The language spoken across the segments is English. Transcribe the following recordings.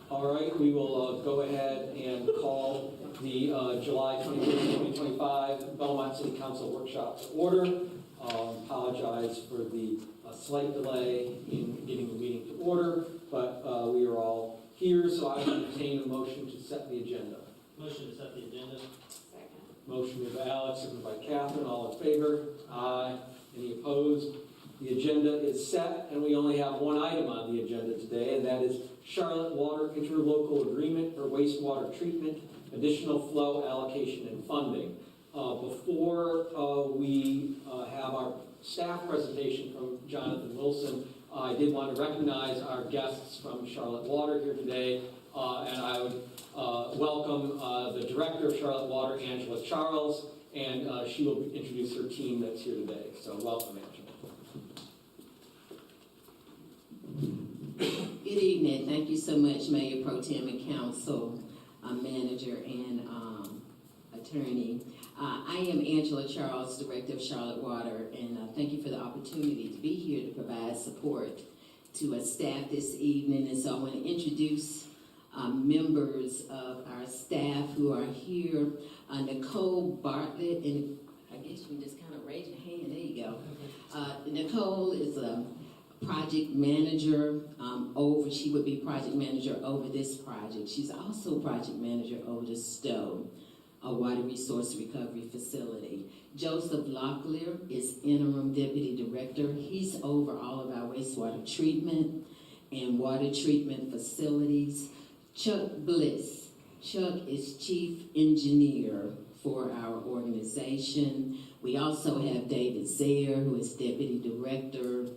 All right, we will go ahead and call the July 23rd, 2025 Belmont City Council workshop to order. Apologize for the slight delay in getting the meeting to order, but we are all here, so I entertain a motion to set the agenda. Motion to set the agenda. Second. Motion made by Alex, seconded by Catherine. All in favor? Aye. Any opposed? The agenda is set, and we only have one item on the agenda today, and that is Charlotte Water Interlocal Agreement for Wastewater Treatment, Additional Flow Allocation and Funding. Before we have our staff presentation from Jonathan Wilson, I did want to recognize our guests from Charlotte Water here today, and I would welcome the Director of Charlotte Water, Angela Charles, and she will introduce her team that's here today. So welcome, Angela. Good evening. Thank you so much, Mayor Pro Tem and Council Manager and Attorney. I am Angela Charles, Director of Charlotte Water, and thank you for the opportunity to be here to provide support to staff this evening. And so I want to introduce members of our staff who are here. Nicole Bartlett, and I guess you can just kind of raise your hand. There you go. Nicole is a project manager she would be project manager over this project. She's also project manager over the Stowe, a water resource recovery facility. Joseph Locklear is interim deputy director. He's over all of our wastewater treatment and water treatment facilities. Chuck Bliss. Chuck is chief engineer for our organization. We also have David Zaire, who is deputy director,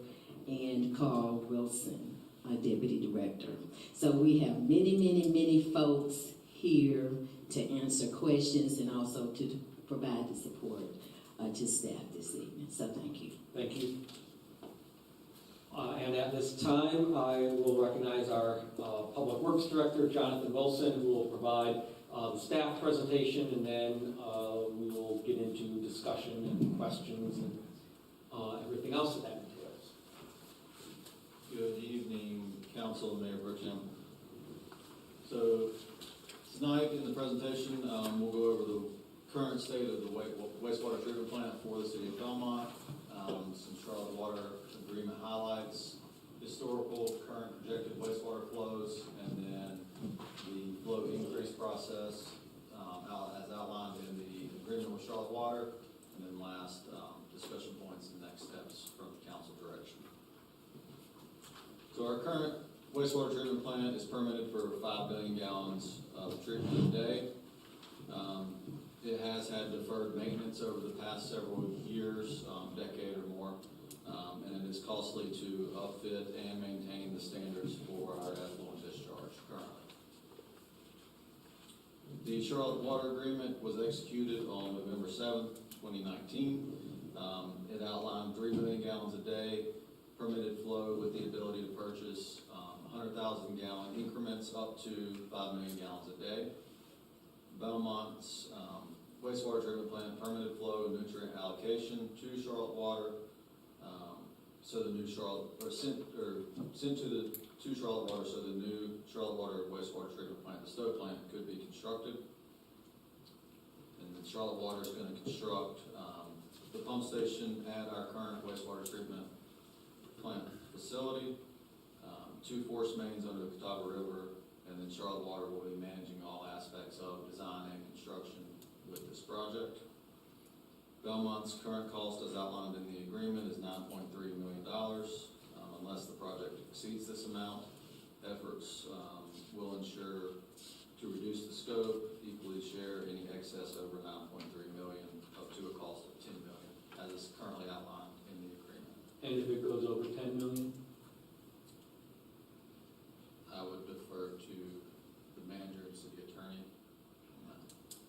and Carl Wilson, our deputy director. So we have many folks here to answer questions and also to provide the support to staff this evening. So thank you. Thank you. And at this time, I will recognize our Public Works Director, Jonathan Wilson, who will provide the staff presentation, and then we will get into discussion and questions and everything else that entails. Good evening, Council and Mayor Pro Tem. So tonight in the presentation, we'll go over the current state of the wastewater treatment plant for the City of Belmont, some Charlotte Water Agreement highlights, historical, current projected wastewater flows, and then the flow increase process as outlined in the agreement with Charlotte Water, and then last discussion points and next steps from council direction. So our current wastewater treatment plant is permitted for 5 billion gallons of treatment a day. It has had deferred maintenance over the past several years, decade or more, and it is costly to upfit and maintain the standards for our effluent discharge currently. The Charlotte Water Agreement was executed on November 7th, 2019. It outlined 3 billion gallons a day permitted flow with the ability to purchase 100,000 gallon increments up to 5 million gallons a day. Belmont's wastewater treatment plant permitted flow and nutrient allocation to Charlotte Water, so the new Charlotte, or sent to Charlotte Water, so the new Charlotte Water wastewater treatment plant, the Stowe plant, could be constructed. And then Charlotte Water is going to construct the pump station at our current wastewater treatment plant facility, 2 force mains under the Catawba River, and then Charlotte Water will be managing all aspects of design and construction with this project. Belmont's current cost, as outlined in the agreement, is $9.3 million. Unless the project exceeds this amount, efforts will ensure to reduce the scope, equally share any excess over $9.3 million up to a cost of $10 million, as is currently outlined in the agreement. And if it goes over 10 million? I would defer to the manager and city attorney.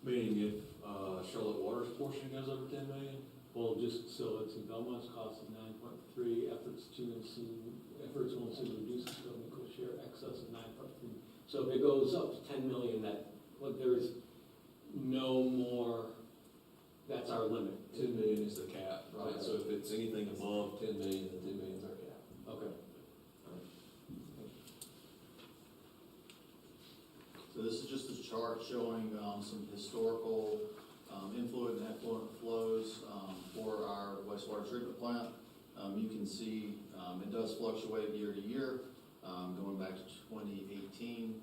Meaning if Charlotte Water's portion goes over 10 million? Well, just so it's in Belmont's cost of 9.3, efforts will ensue to reduce the scope and co-share excess of 9.3. So if it goes up to 10 million, there is no more, that's our limit. 10 million is the cap, right? So if it's anything above 10 million, then 10 million is our cap. Okay. chart showing some historical influent and effluent flows for our wastewater treatment plant. You can see it does fluctuate year to year, going back to 2018.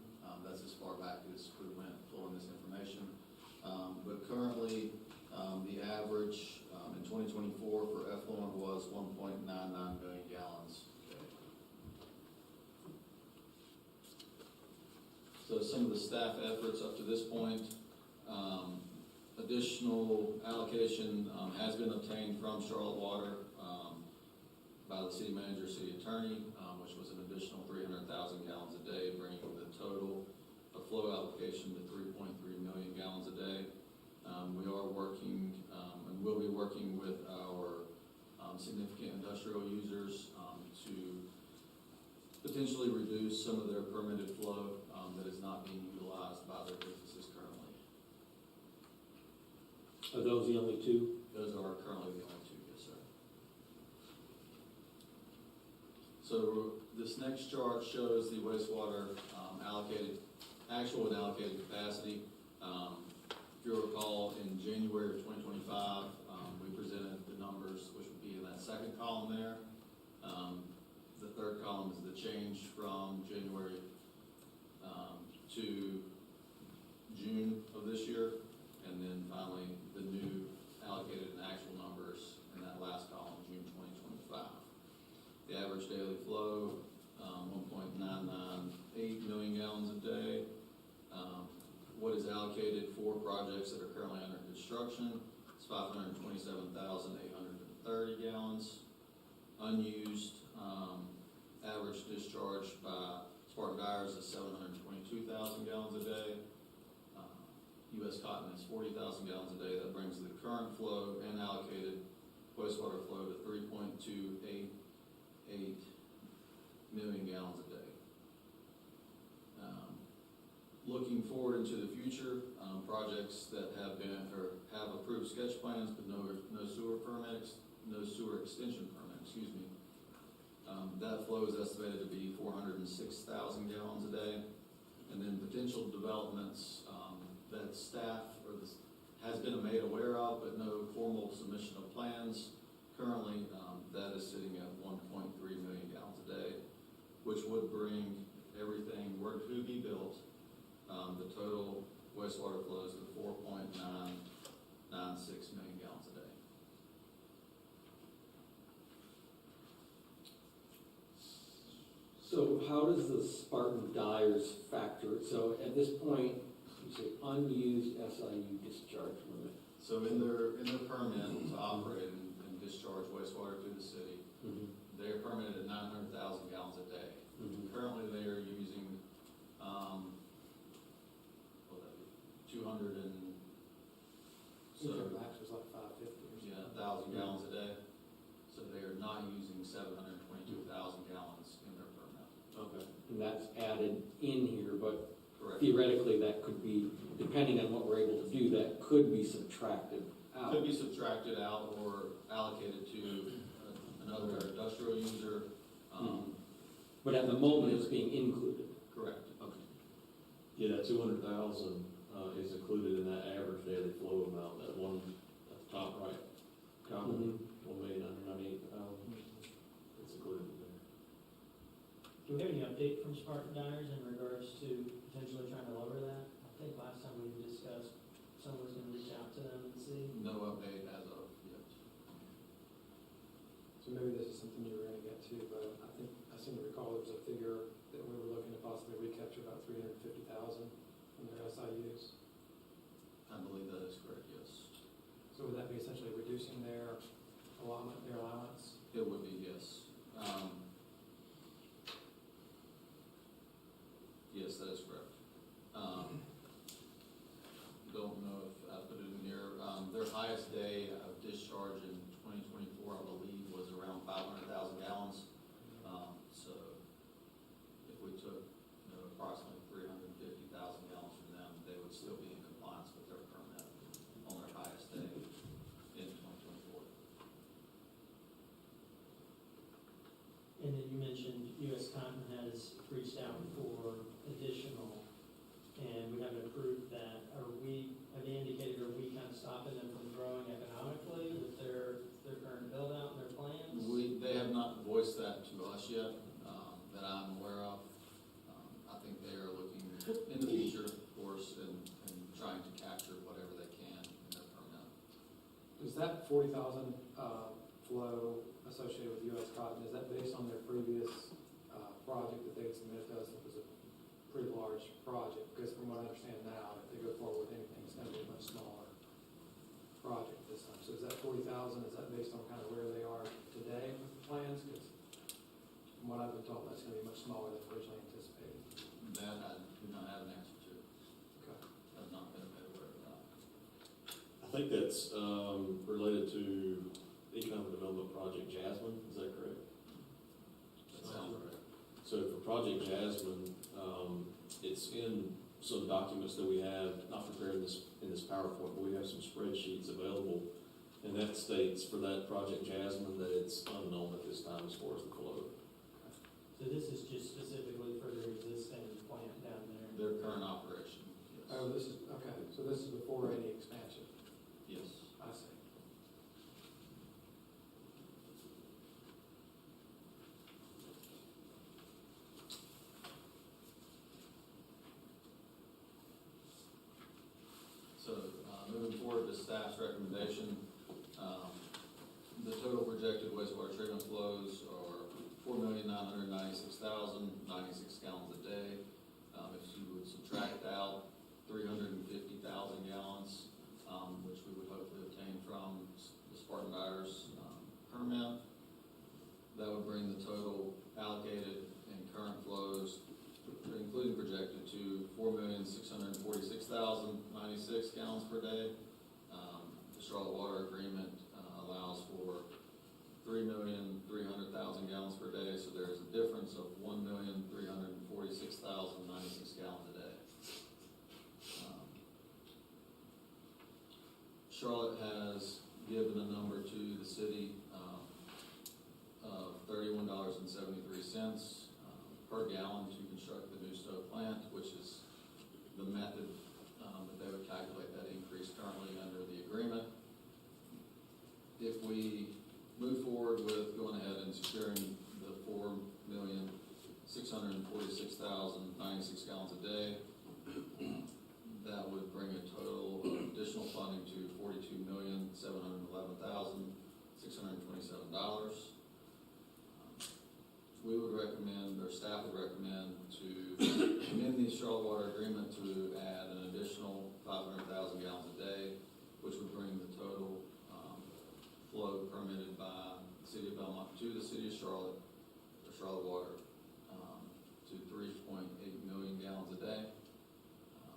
That's as far back as we went pulling this information. But currently, the average in 2024 for effluent was 1.99 million gallons. So some of the staff efforts up to this point, additional allocation has been obtained from Charlotte Water by the city manager, city attorney, which was an additional 300,000 gallons a day, bringing the total of flow allocation to 3.3 million gallons a day. We are working and will be working with our significant industrial users to potentially reduce some of their permitted flow that is not being utilized by their businesses currently. Are those the only two? Those are currently the only two, yes, sir. So this next chart shows the wastewater actual and allocated capacity. If you recall, in January of 2025, we presented the numbers, which would be in that second column there. The third column is the change from January to June of this year, and then finally the new allocated and actual numbers in that last column, June 2025. The average daily flow, 1.998 million gallons a day. What is allocated for projects that are currently under construction is 527,830 gallons. Unused average discharge by Spartan Dyers is 722,000 gallons a day. U.S. Cotton is 40,000 gallons a day. That brings the current flow and allocated wastewater flow to 3.288 million gallons a day. Looking forward into the future, projects that have been or have approved sketch plans but no sewer permits, no sewer extension permit, excuse me. That flow is estimated to be 406,000 gallons a day. And then potential developments that staff has been made aware of, but no formal submission of plans. Currently, that is sitting at 1.3 million gallons a day, which would bring everything were to be built, the total wastewater flows to 4.996 million gallons a day. So how does the Spartan Dyers factor? So at this point, you say unused SIU discharge limit. So in their permit to operate and discharge wastewater to the city, they are permitted at 900,000 gallons a day. Currently, they are using 200 and so max was like 550 or something. yeah, 1,000 gallons a day. So they are not using 722,000 gallons in their permit. Okay. And that's added in here, but Correct. theoretically that could be, depending on what we're able to do, that could be subtracted out. Could be subtracted out or allocated to another industrial user. But at the moment, it's being included. Correct. Okay. Yeah, that 200,000 is included in that average daily flow amount, that one at the top right column, 1,998,000. It's included in there. Do we have any update from Spartan Dyers in regards to potentially trying to lower that? I think last time we discussed someone was gonna reach out to them and see. No update as of yet. So maybe this is something you were gonna get to, but I think, I seem to recall there was a figure that we were looking to possibly recapture about 350,000 from their SIUs. I believe that is correct, yes. So would that be essentially reducing their allotment, their allowance? It would be, yes. Yes, that is correct. Don't know if I put it in here. Their highest day of discharge in 2024, I believe, was around 500,000 gallons. So if we took, approximately 350,000 gallons from them, they would still be in compliance with their permit on their highest day in 2024. Does that 40,000 flow associated with US Cotton, is that based on their previous project that they had submitted to us? It was a pretty large project, because from what I understand now, if they go forward with anything, it's gonna be a much smaller project this time. So is that 40,000, is that based on kind of where they are today with the plans? Because from what I've been told, that's gonna be much smaller than originally anticipated. That I do not have an answer to. Okay. I've not been made aware of that. I think that's, related to Economic Development Project Jasmine, is that correct? That sounds right. So for Project Jasmine, it's in some documents that we have, not prepared in this PowerPoint, but we have some spreadsheets available. And that states for that Project Jasmine that it's unknown at this time as far as the flow. So this is just specifically for their existing plant down there? Their current operation, yes. Oh, this is, okay, so this is before any expansion, Yes. I see. So, moving forward to staff's recommendation, the total projected wastewater treatment flows are 4,996,096 gallons a day. If you would subtract out 350,000 gallons, which we would hopefully obtain from the Spartan Dyer's permit, that would bring the total allocated and current flows, including projected, to 4,646,096 gallons per day. The Charlotte Water Agreement allows for 3,300,000 gallons per day, so there is a difference of 1,346,096 gallons a day. Charlotte has given a number to the city of $31.73 per gallon to construct the new stove plant, which is the method that they would calculate that increase currently under the agreement. If we move forward with going ahead and securing the 4,646,096 gallons a day, that would bring a total of additional funding to $42,711,627. We would recommend, or staff would recommend, to amend the Charlotte Water Agreement to add an additional 500,000 gallons a day, which would bring the total flow permitted by the City of Belmont to the City of Charlotte, or Charlotte Water, to 3.8 million gallons a day.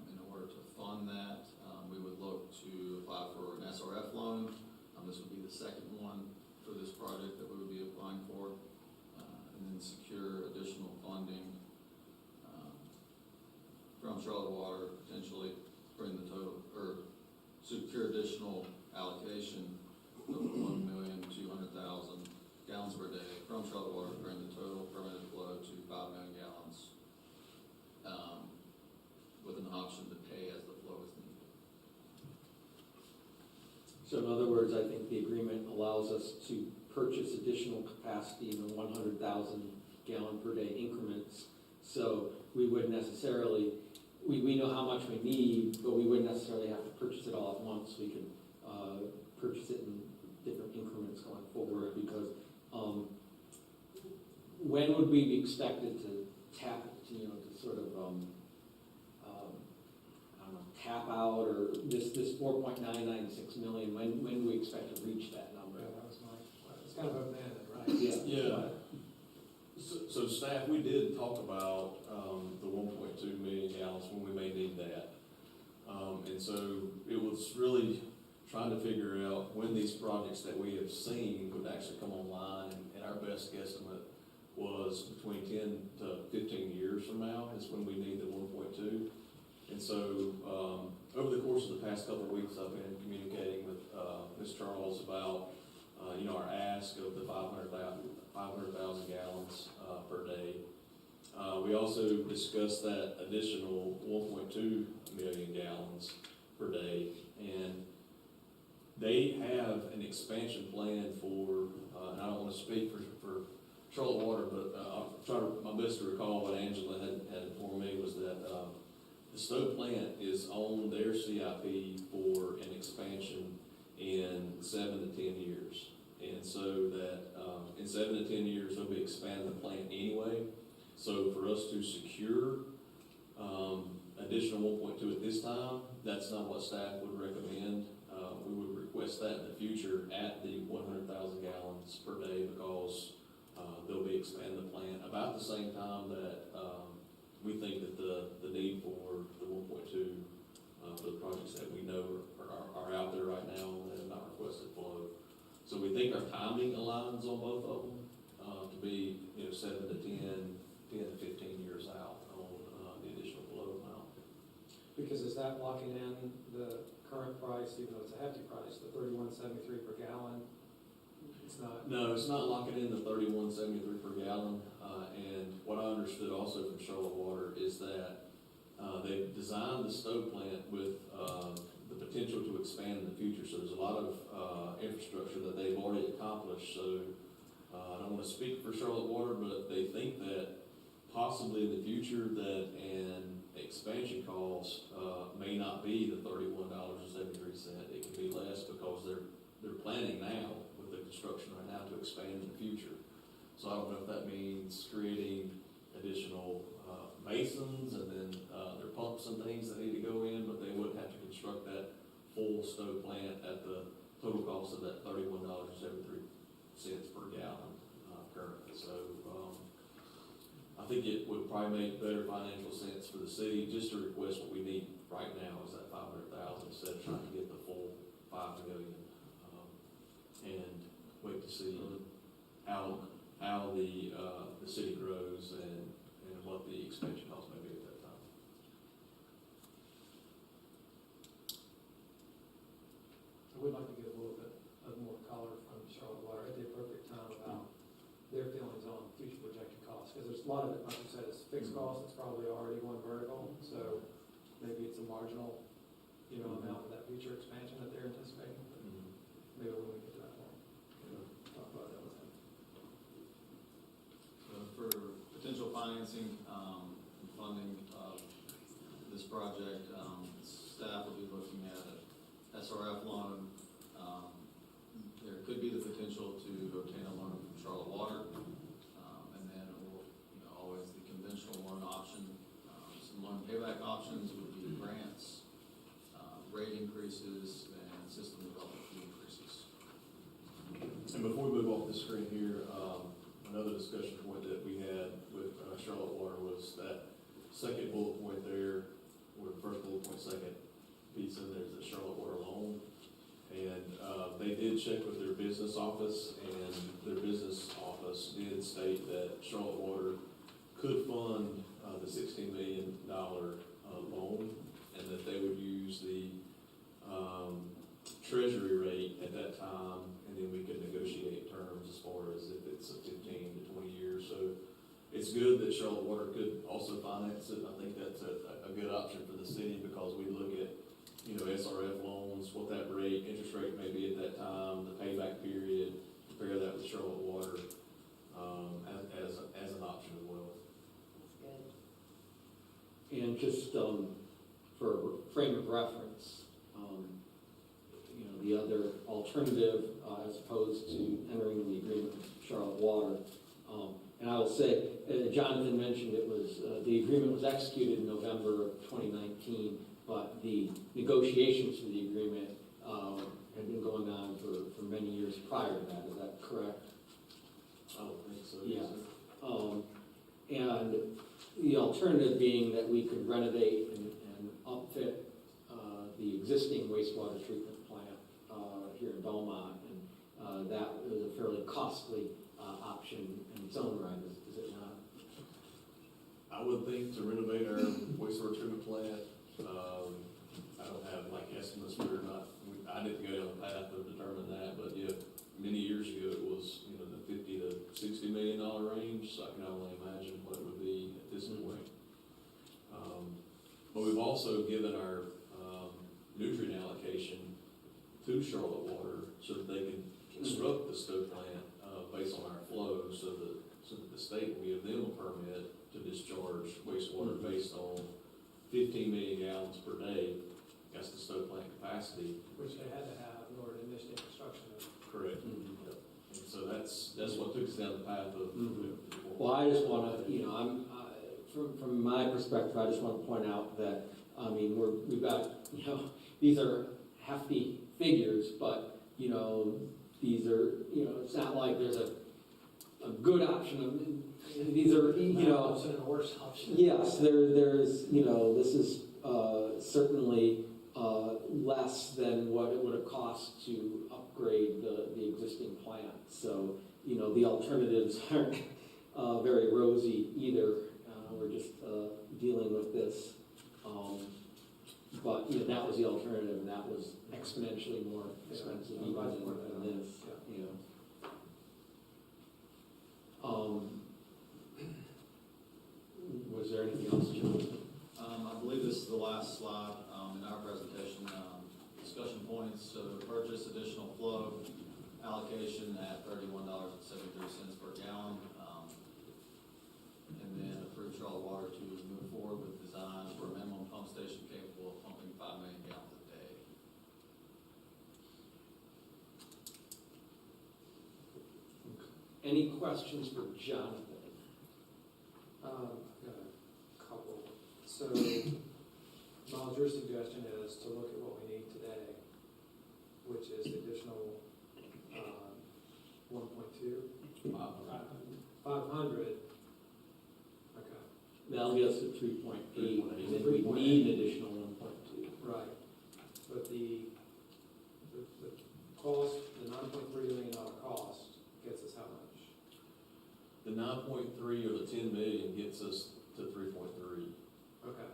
In order to fund that, we would look to apply for an SRF loan. This would be the second one for this project that we would be applying for, and then secure additional funding from Charlotte Water, potentially bring the total, or secure additional allocation of 1,200,000 gallons per day from Charlotte Water, bring the total permitted flow to 5 million gallons, with an option to pay as the flow is needed. So in other words, I think the agreement allows us to purchase additional capacity in the 100,000 gallon per day increments. So we wouldn't necessarily, we know how much we need, but we wouldn't necessarily have to purchase it all at once. We could purchase it in different increments going forward, because when would we be expected to tap, to sort of, I don't know, tap out, or this 4.996 million, when do we expect to reach that number? Yeah, that was it's kind of open-ended, right? Yeah. So staff, we did talk about the 1.2 million gallons when we may need that. And so it was really trying to figure out when these projects that we have seen would actually come online, and our best guesstimate was between 10 to 15 years from now is when we need the 1.2. And so over the course of the past couple of weeks, I've been communicating with Ms. Charles about our ask of the 500,000 gallons per day. We also discussed that additional 1.2 million gallons per day, and they have an expansion plan for, and I don't want to speak for Charlotte Water, but I'll try my best to recall what Angela had informed me was that the stove plant is on their CIP for an expansion in 7 to 10 years. And so that, in 7 to 10 years, they'll be expanding the plant anyway. So for us to secure, additional 1.2 at this time, that's not what staff would recommend. We would request that in the future at the 100,000 gallons per day because, they'll be expanding the plant about the same time that, we think that the need for the 1.2, for the projects that we know are out there right now that have not requested flow. So we think our timing aligns on both of them, to be, 7 to 10 to 15 years out on, the additional flow amount. Because is that locking in the current price, even though it's a hefty price, the $31.73 per gallon? It's not. No, it's not locking in the 31.73 per gallon, and what I understood also from Charlotte Water is that, they've designed the stove plant with, the potential to expand in the future, so there's a lot of, infrastructure that they've already accomplished, so, I don't wanna speak for Charlotte Water, but they think that possibly in the future that an expansion cost, may not be the $31.73, it can be less because they're planning now with the construction right now to expand in the future. So I don't know if that means creating additional basins and then their pumps and things that need to go in, but they wouldn't have to construct that full stove plant at the total cost of that $31.73 per gallon currently. So I think it would probably make better financial sense for the city just to request what we need right now is that 500,000 instead of trying to get the full 5 million. And wait to see how the city grows and what the expansion cost may be at that time. I would like to get a little bit of more color from Charlotte Water at the appropriate time about their feelings on future projected costs, because there's a lot of it, like you said, is fixed costs, it's probably already going vertical, so maybe it's a marginal, amount of that future expansion that they're anticipating, but maybe when we get to that point, talk about that with them. For potential financing, and funding of this project, staff will be looking at an SRF loan. There could be the potential to obtain a loan from Charlotte Water, and then it will, always the conventional loan option. Some loan payback options would be grants, rate increases, and system development fee increases. And before we move off the screen here, another discussion point that we had with Charlotte Water was that second bullet point there, or the first bullet point, second piece in there is the Charlotte Water loan. And they did check with their business office, and their business office did state that Charlotte Water could fund the $16 million loan, and that they would use the treasury rate at that time, and then we could negotiate terms as far as if it's a 15 to 20 years. So it's good that Charlotte Water could also finance it. I think that's a good option for the city because we look at, SRF loans, what that rate, interest rate may be at that time, the payback period, compare that with Charlotte Water as an option as well. And just for frame of reference, the other alternative as opposed to entering the agreement with Charlotte Water. And I will say, Jonathan mentioned it was, the agreement was executed in November of 2019, but the negotiations for the agreement had been going on for many years prior to that. Is that correct? I don't think so. Yeah. And the alternative being that we could renovate and upfit the existing wastewater treatment plant here in Belmont, and that is a fairly costly option in its own right, is it not? I would think to renovate our wastewater treatment plant, I don't have like estimates whether or not, I didn't go down the path to determine that, but yeah, many years ago it was, the $50 to $60 million range, so I can only imagine what it would be at this point. But we've also given our nutrient allocation to Charlotte Water so that they can construct the stove plant based on our flow, so that the state will give them a permit to discharge wastewater based on 15 million gallons per day gas the stove plant capacity. Which they had to have in order to initiate construction of. Correct. Yep. And so that's what took us down the path of. Mhm. Well, I just want to, from my perspective, I just want to point out that, I mean, we've got, these are hefty figures, but, these are, it's not like there's a good option. These are, Option and a worse option. yes, there's, this is certainly less than what it would have cost to upgrade the existing plant. So, the alternatives aren't very rosy either. We're just dealing with this. But, that was the alternative, and that was exponentially more expensive Yeah. even than this, Was there anything else, John? I believe this is the last slide in our presentation. Discussion points, so purchase additional flow allocation at $31.73 per gallon. And then approve Charlotte Water to move forward with designs for a minimum pump station capable of pumping 5 million gallons a day. Any questions for Jonathan? I've got a couple. So, Miles, your suggestion is to look at what we need today, which is the additional 1.2, 500. Okay, That'll get us to 3.8, 3.8. and then we need an additional 1.2. right. But the cost, the $9.3 million cost gets us how much? The 9.3 or the 10 million gets us to 3.3. Okay.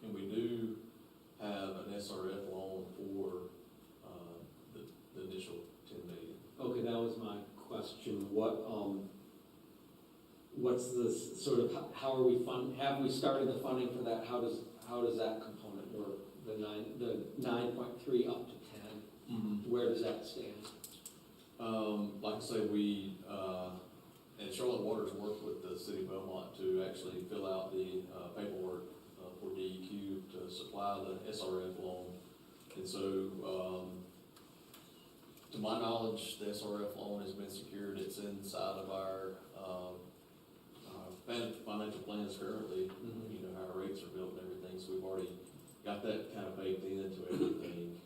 And we do have an SRF loan for the initial 10 million. Okay, that was my question. What's this sort of, how are we have we started the funding for that? How does that component work? The 9.3 up to 10, where does that stand? Like I say, we, and Charlotte Waters worked with the city of Belmont to actually fill out the paperwork for DEQ to supply the SRF loan. And so, to my knowledge, the SRF loan has been secured. It's inside of our financial plans currently, how our rates are built and everything. So we've already got that kind of baked into everything.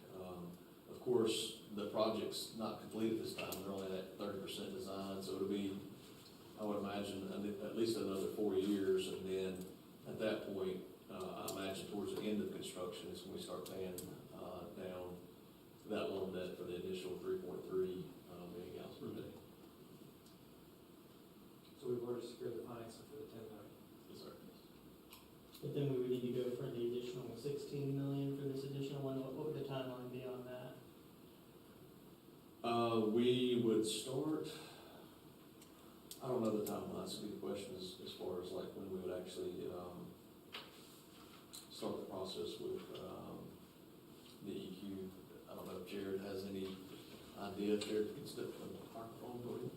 Of course, the project's not complete at this time. They're only at 30% design, so it'll be, I would imagine, at least another 4 years. And then at that point, I imagine towards the end of construction is when we start paying down that loan debt for the initial 3.3 million gallons per day. So we've already secured the financing for the 10 million. Yes, sir. But then we would need to go for the additional 16 million for this additional one. What would the timeline be on that? We would start, I don't know the timeline, that's a good question as far as like when we would actually start the process with the EQ. I don't know if Jared has any idea. Jared can step from the microphone for you.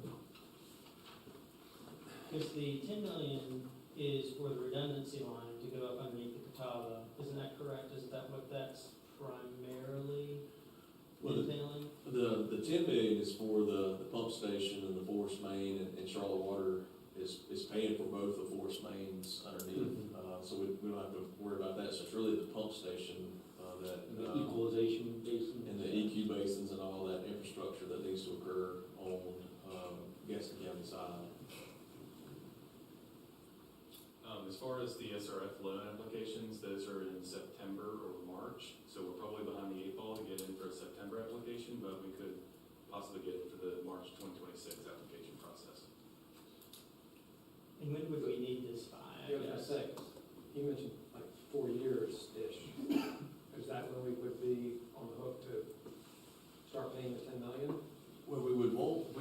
Because the 10 million is for the redundancy line to go up underneath the Catawba. Isn't that correct? Is that what that's primarily entailing? The 10 million is for the pump station and the force main, and Charlotte Water is paying for both the force mains underneath. So we don't have to worry about that. So it's really the pump station that The equalization basin? and the EQ basins and all that infrastructure that needs to occur on Gaston County side. As far as the SRF loan applications, those are in September or March, so we're probably behind the 8 ball to get in for a September application, but we could possibly get in for the March 2026 application process. And when would we need this by? I Yeah, I was guess? gonna say, 'cause you mentioned like 4 years-ish. Is that when we would be on the hook to start paying the 10 million? Well, we would want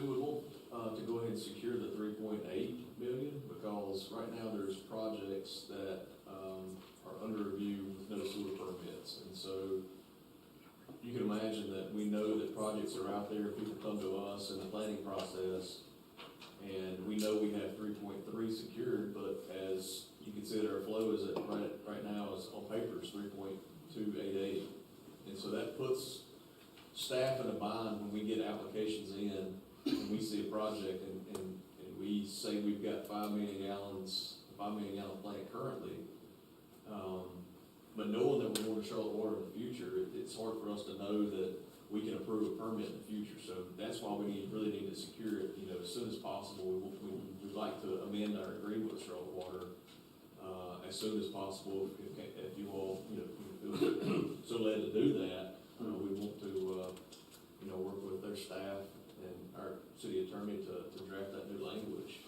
to go ahead and secure the 3.8 million because right now there's projects that are under review with no sewer permits. And so you can imagine that we know that projects are out there, people come to us in the planning process, and we know we have 3.3 secured, but as you can see that our flow is at right now is on paper is 3.2. 288. And so that puts staff in a bind when we get applications in, and we see a project, and we say we've got 5 million gallons, 5 million gallon plant currently. But knowing that we're going to Charlotte Water in the future, it's hard for us to know that we can approve a permit in the future. So that's why we really need to secure it, as soon as possible. We'd like to amend our agreement with Charlotte Water, as soon as possible. If you all, feel so led to do that, we want to, work with their staff and our city attorney to draft that new language,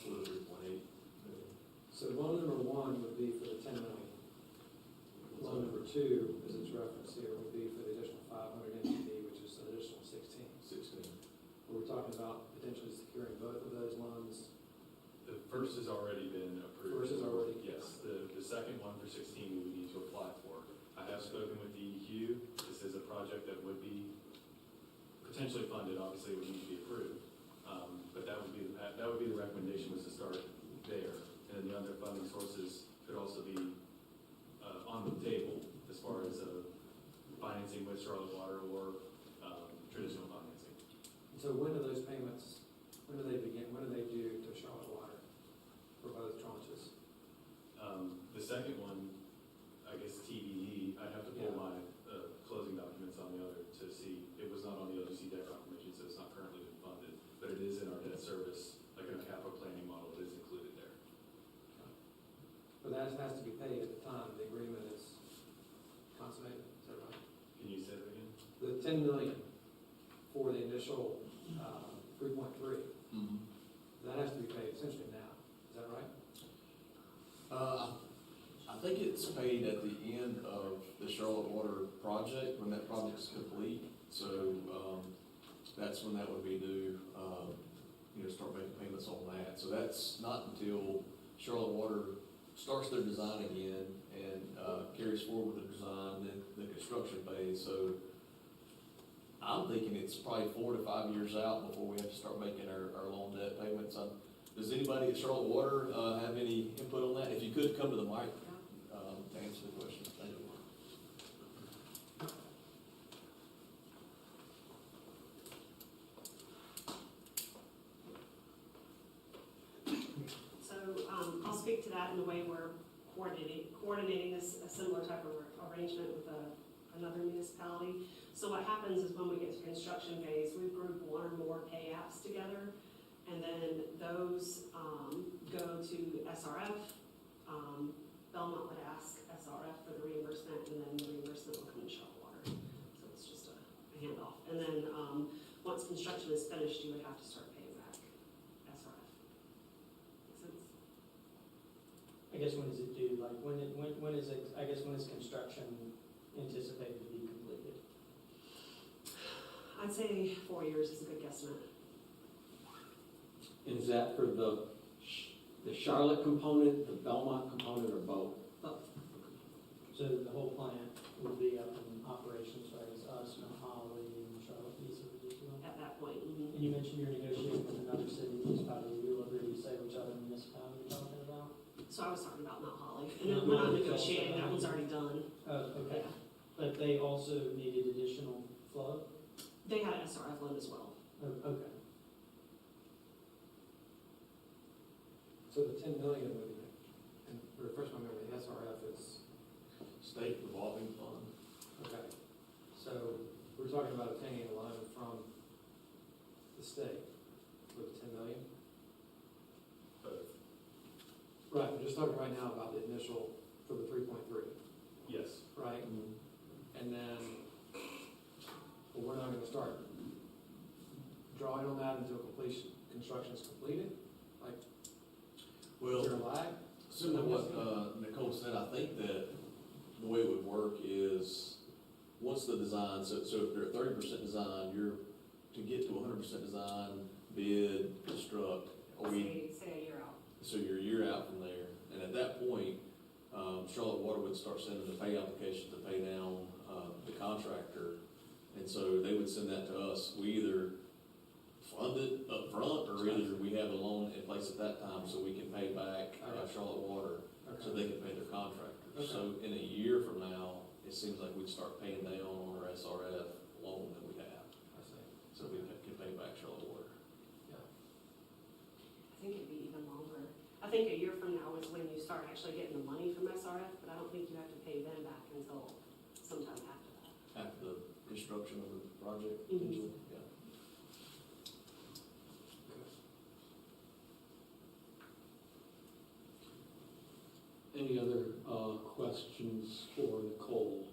for the 3.8. So loan number one would be for the 10 million. Loan number two, as it's referenced here, would be for the additional 500 MTD, which is an additional 16. 16. We're talking about potentially securing both of those loans. The first has already been approved. First is already. Yes, the second one for 16 we would need to apply for. I have spoken with DEQ. This is a project that would be potentially funded, obviously it would need to be approved. But that would be the recommendation, was to start there. And then the other funding sources could also be on the table as far as financing with Charlotte Water or traditional financing. So when do those payments, when do they begin, when do they due to Charlotte Water for both tranches? The second one, I guess TBD, I'd have to pull my closing documents on the other to see. It was not on the LGC debt confirmation, so it's not currently been funded, but it is in our debt service, like in our capital planning model, it is included there. But that has to be paid at the time the agreement is consummated, is that right? Can you say that again? The 10 million for the initial 3.3, Mm-hmm. that has to be paid essentially now, is that right? I think it's paid at the end of the Charlotte Water project, when that project's complete. So, that's when that would be due, start making payments on that. So that's not until Charlotte Water starts their design again and, carries forward with the design, then the construction phase. So I'm thinking it's probably 4 to 5 years out before we have to start making our loan debt payments. Does anybody at Charlotte Water, have any input on that? If you could come to the mic, to answer the question. Thank you. So I'll speak to that in the way we're coordinating this, a similar type of arrangement with another municipality. So what happens is when we get to construction phase, we group one or more pay apps together, and then those go to SRF. Belmont would ask SRF for the reimbursement, and then the reimbursement will come to Charlotte Water. So it's just a handoff. And then once construction is finished, you would have to start paying back SRF. Make sense? I guess when is it due, like, when is it, I guess when is construction anticipated to be completed? I'd say 4 years is a good guesstimate. And is that for the Charlotte component, the Belmont component, or both? So the whole plant will be up in operations, right, as us, Mount Holly, and Charlotte, these are the people? At that point. And you mentioned you're negotiating with another city municipality, you'll agree to say which other municipality you're talking about? So I was talking about Mount Holly. And we're not negotiating, that one's already done. Oh, okay, Yeah. but they also needed additional flow? They had an SRF loan as well. Oh, okay. So the 10 million would be, and refresh my memory, the SRF is, State revolving fund. okay. So we're talking about obtaining a loan from the state for the 10 million? Both. Right, we're just talking right now about the initial for the 3.3, Yes. right? And then, well, we're not gonna start drawing on that until construction's completed? Like, is there a lag? Similar to what Nicole said, I think that the way it would work is, once the design, so if you're at 30% design, to get to 100% design, bid, construct, Say a year out. so you're a year out from there. And at that point, Charlotte Water would start sending the pay application to pay down the contractor. And so they would send that to us. We either fund it up front, or either we have a loan in place at that time so we can pay back Charlotte Water so Okay. they can pay their contractor. So in a year from now, it seems like we'd start paying down on our SRF loan that we have, I see. so we can pay back Charlotte Water. I think it'd be even longer. I think a year from now is when you start actually getting the money from SRF, but I don't think you have to pay them back until sometime after that. After the construction of the project, Mhm. potentially, yeah. Any other questions for Nicole?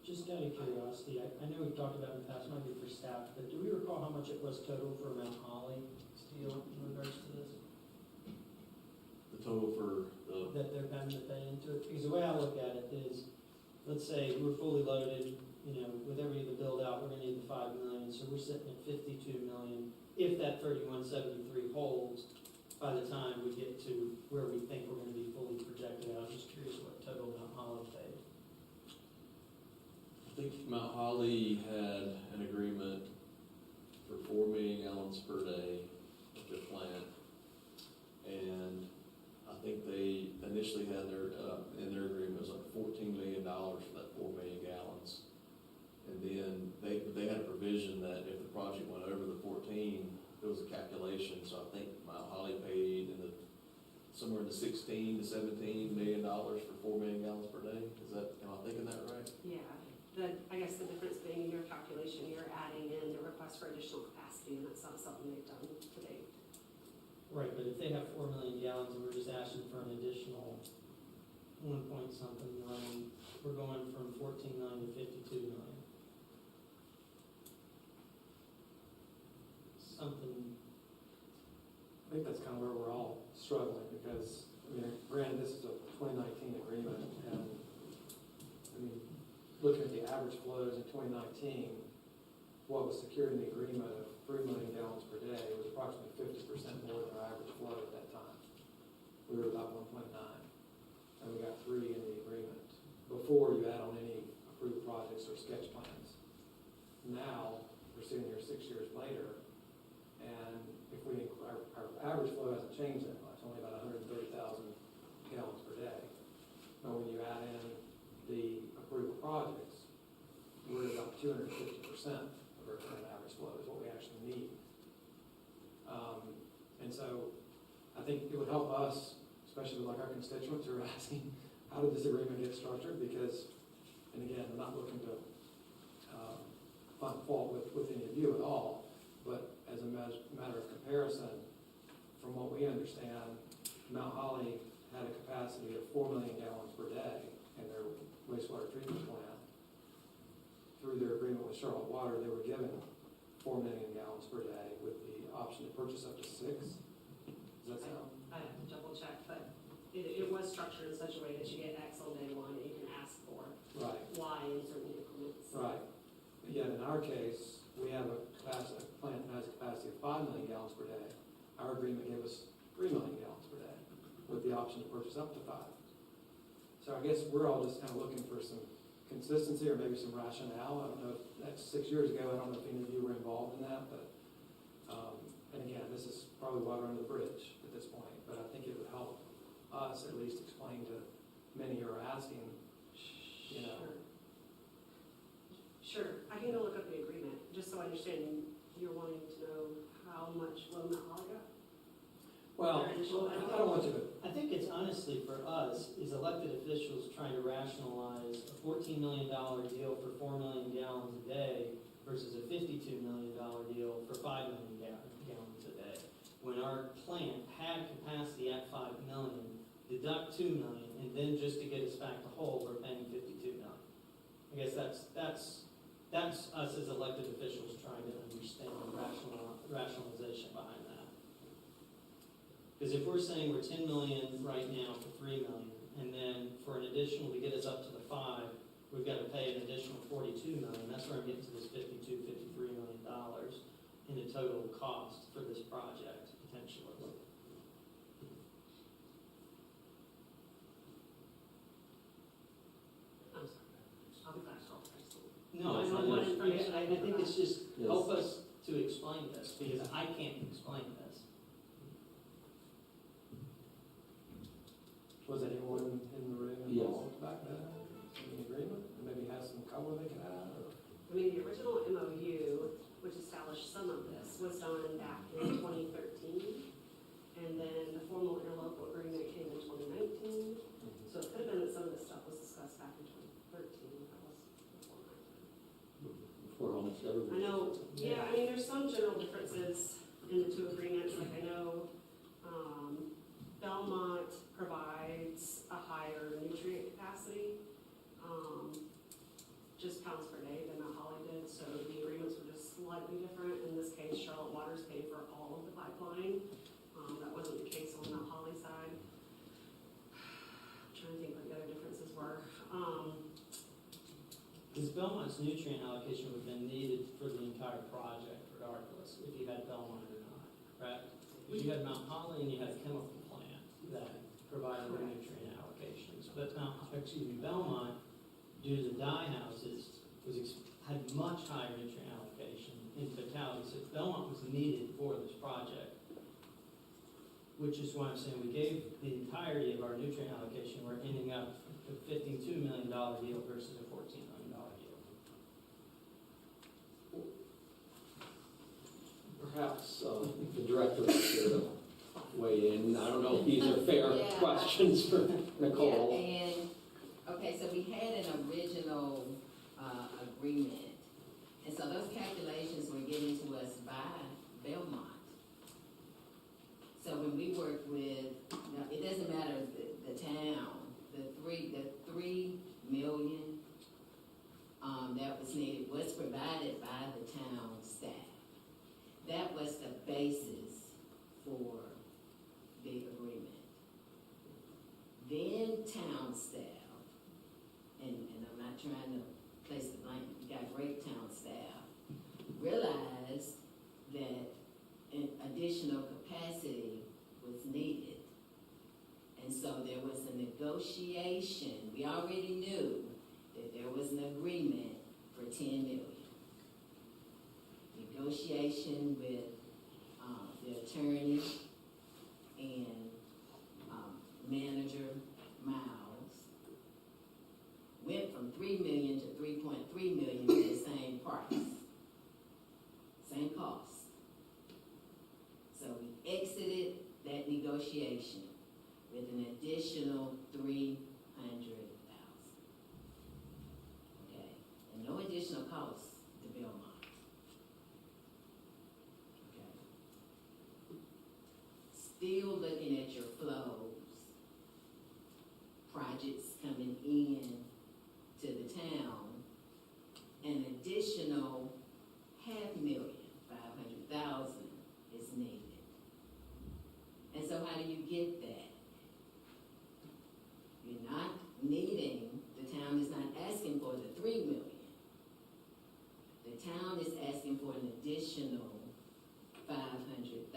Just out of curiosity, I know we've talked about in the past, might be for staff, but do we recall how much it was total for Mount Holly Steel in regards to this? The total for the, That they're having to pay into it? Because the way I look at it is, let's say we're fully loaded, you know, with everything to build out, we're gonna need the 5 million, so we're sitting at 52 million. If that 3173 holds, by the time we get to where we think we're gonna be fully projected out, I'm just curious what total Mount Holly paid. I think Mount Holly had an agreement for 4 million gallons per day at their plant. And I think they initially had their, in their agreement, it was like $14 million for that 4 million gallons. And then they had a provision that if the project went over the 14, there was a calculation, so I think Mount Holly paid in the, somewhere in the 16 to 17 million dollars for 4 million gallons per day. Is that, am I thinking that right? Yeah, I guess the difference being in your calculation, you're adding in the request for additional capacity, and that's not something they've done to date. Right, but if they have 4 million gallons and we're just asking for an additional 1 point something million, we're going from 14 million to 52 million. Something, I think that's kind of where we're all struggling, because, I mean, granted, this is a 2019 agreement, and, I mean, looking at the average flows in 2019, what was secured in the agreement of 3 million gallons per day was approximately 50% more than our average flow at that time. We were about 1.9, and we got 3 in the agreement, before you add on any approved projects or sketch plans. Now, we're sitting here 6 years later, and if we, our average flow hasn't changed that much, only about 130,000 gallons per day. But when you add in the approved projects, we're at about 250% of our current average flow is what we actually need. And so I think it would help us, especially with like our constituents who are asking, how did this agreement get structured? Because, and again, I'm not looking to find fault with any of you at all, but as a matter of comparison, from what we understand, Mount Holly had a capacity of 4 million gallons per day in their wastewater treatment plant. Through their agreement with Charlotte Water, they were given 4 million gallons per day with the option to purchase up to 6. Does that sound? I have to double check, but it was structured in such a way that you get X on day one, and you can ask for Right, Y in certain increments. right. But yet in our case, we have a plant that has a capacity of 5 million gallons per day. Our agreement gave us 3 million gallons per day with the option to purchase up to 5. So I guess we're all just kind of looking for some consistency or maybe some rationale. I don't know if that's 6 years ago. I don't know if any of you were involved in that, but, and again, this is probably water under the bridge at this point, but I think it would help us at least explain to many who are asking, you know. Sure, I can go look up the agreement, just so I understand, you're wanting to know how much loan Mount Holly got? Well, I don't want you to. I think it's honestly for us, is elected officials trying to rationalize a $14 million deal for 4 million gallons a day versus a $52 million deal for 5 million gallons a day. When our plant had capacity at 5 million, deduct 2 million, and then just to get us back to whole, we're paying 52 million. I guess that's us as elected officials trying to understand the rationalization behind that. Because if we're saying we're 10 million right now for 3 million, and then for an additional, to get us up to the 5, we've got to pay an additional 42 million, that's where I'm getting to this $53 million in the total cost for this project, potentially. I'm sorry, I'll be glad to help. No, I know what information I think it's just Yes. help us to explain this, because I can't explain this. Was anyone out where they can add, or? I mean, the original MOU, which established some of this, was done back in 2013. And then the formal interlocal agreement came in 2019. So it could have been that some of this stuff was discussed back in 2013. That was before my time. For almost I everyone. know, yeah, I mean, there's some general differences in the two agreements. Like I know Belmont provides a higher nutrient capacity, just pounds per day than Mount Holly did. So the agreements were just slightly different. In this case, Charlotte Waters paid for all of the pipeline. That wasn't the case on the Mount Holly side. I'm trying to think what the other differences were. Because Belmont's nutrient allocation would have been needed for the entire project regardless, if you had Belmont or not, right? If you had Mount Holly and you had a chemical plant that provided the nutrient allocations, but Belmont, due to the dye houses, had much higher nutrient allocation in totality, so Belmont was needed for this project. Which is why I'm saying we gave the entirety of our nutrient allocation, we're ending up with a $52 million deal versus a $14 million deal. Perhaps the director should weigh in. I don't know if these are fair Yeah. questions for Nicole. Yeah, and, okay, so we had an original, agreement, and so those calculations were given to us by Belmont. So when we work with, now, it doesn't matter the town, the 3 million, that was needed was provided by the town staff. That was the basis for the agreement. Then town staff, and I'm not trying to place the blame, we got great town staff, realized that an additional capacity was needed. And so there was a negotiation. We already knew that there was an agreement for 10 million. Negotiation with the attorney and manager Miles went from 3 million to 3.3 million for the same price, same cost. So we exited that negotiation with an additional 300,000. Okay, and no additional cost to Belmont. Okay. Still looking at your flows, projects coming in to the town, an additional $500,000 is needed. And so how do you get that? You're not needing, the town is not asking for the 3 million. The town is asking for an additional 500,000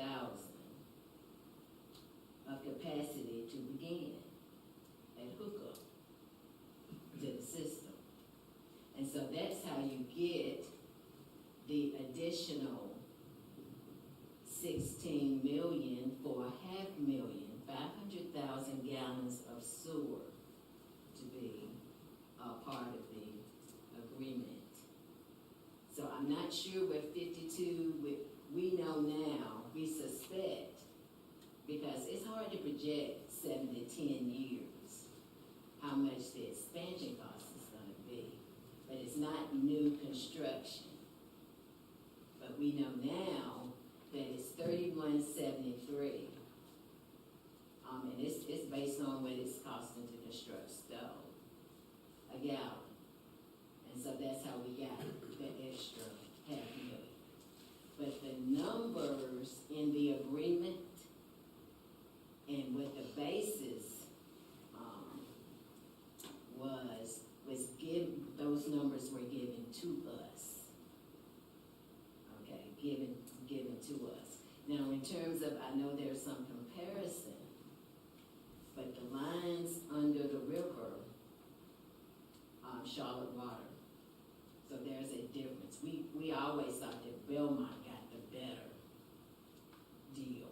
of capacity to begin at hookup to the system. And so that's how you get the additional 16 million for 500,000, 500,000 gallons of sewer to be a part of the agreement. So I'm not sure where 52, we know now, we suspect, because it's hard to project 7 to 10 years how much the expansion cost is gonna be. But it's not new construction. But we know now that it's 3173. And it's based on what it's costing to construct stove, a gallon. And so that's how we got the extra 500,000. But the numbers in the agreement and what the basis was given, those numbers were given to us. Okay, given to us. Now, in terms of, I know there's some comparison, but the lines under the river, Charlotte Water. So there's a difference. We always thought that Belmont got the better deal.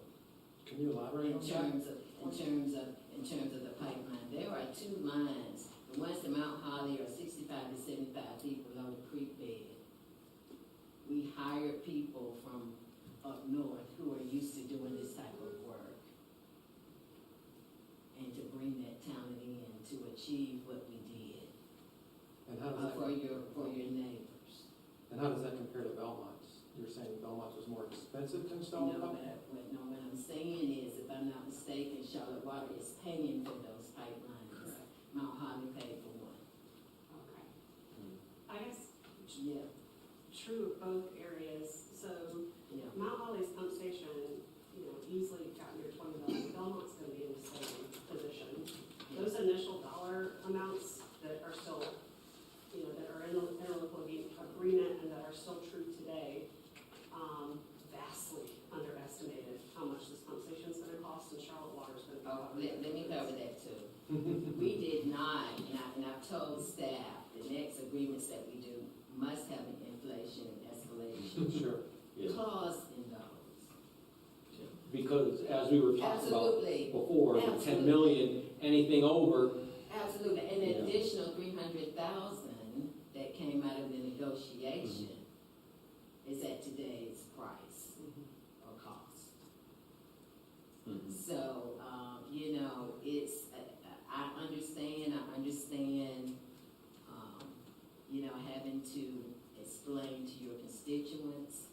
Can you elaborate on that? In terms of the pipeline, there are 2 lines. The ones to Mount Holly are 65 to 75 feet hired people from up north who are used to doing this type of work. And to bring that talent in to achieve what we did And how does that, for your neighbors. and how does that compare to Belmont's? You're saying Belmont's was more expensive to install? No, what I'm saying is, if I'm not mistaken, Charlotte Water is paying for those pipelines. Mount Holly paid for one. Okay. I guess Yeah, true of both areas, so yeah. Mount Holly's pump station, easily got near 20 million. Belmont's gonna be in the same position. Those initial dollar amounts that are still, that are in the interlocal agreement and that are still true today, vastly underestimated how much this pump station's gonna cost and Charlotte Water's gonna Oh, be. let me cover that too. We did not, and I've told staff, the next agreements that we do must have an inflation escalation Sure. Yeah. clause in those. Because as we were talking about Absolutely, before, the 10 Absolutely. million, anything over, absolutely. And Yeah. an additional 300,000 that came out of the negotiation is at today's price or cost. Mhm. So, it's, I understand, having to explain to your constituents,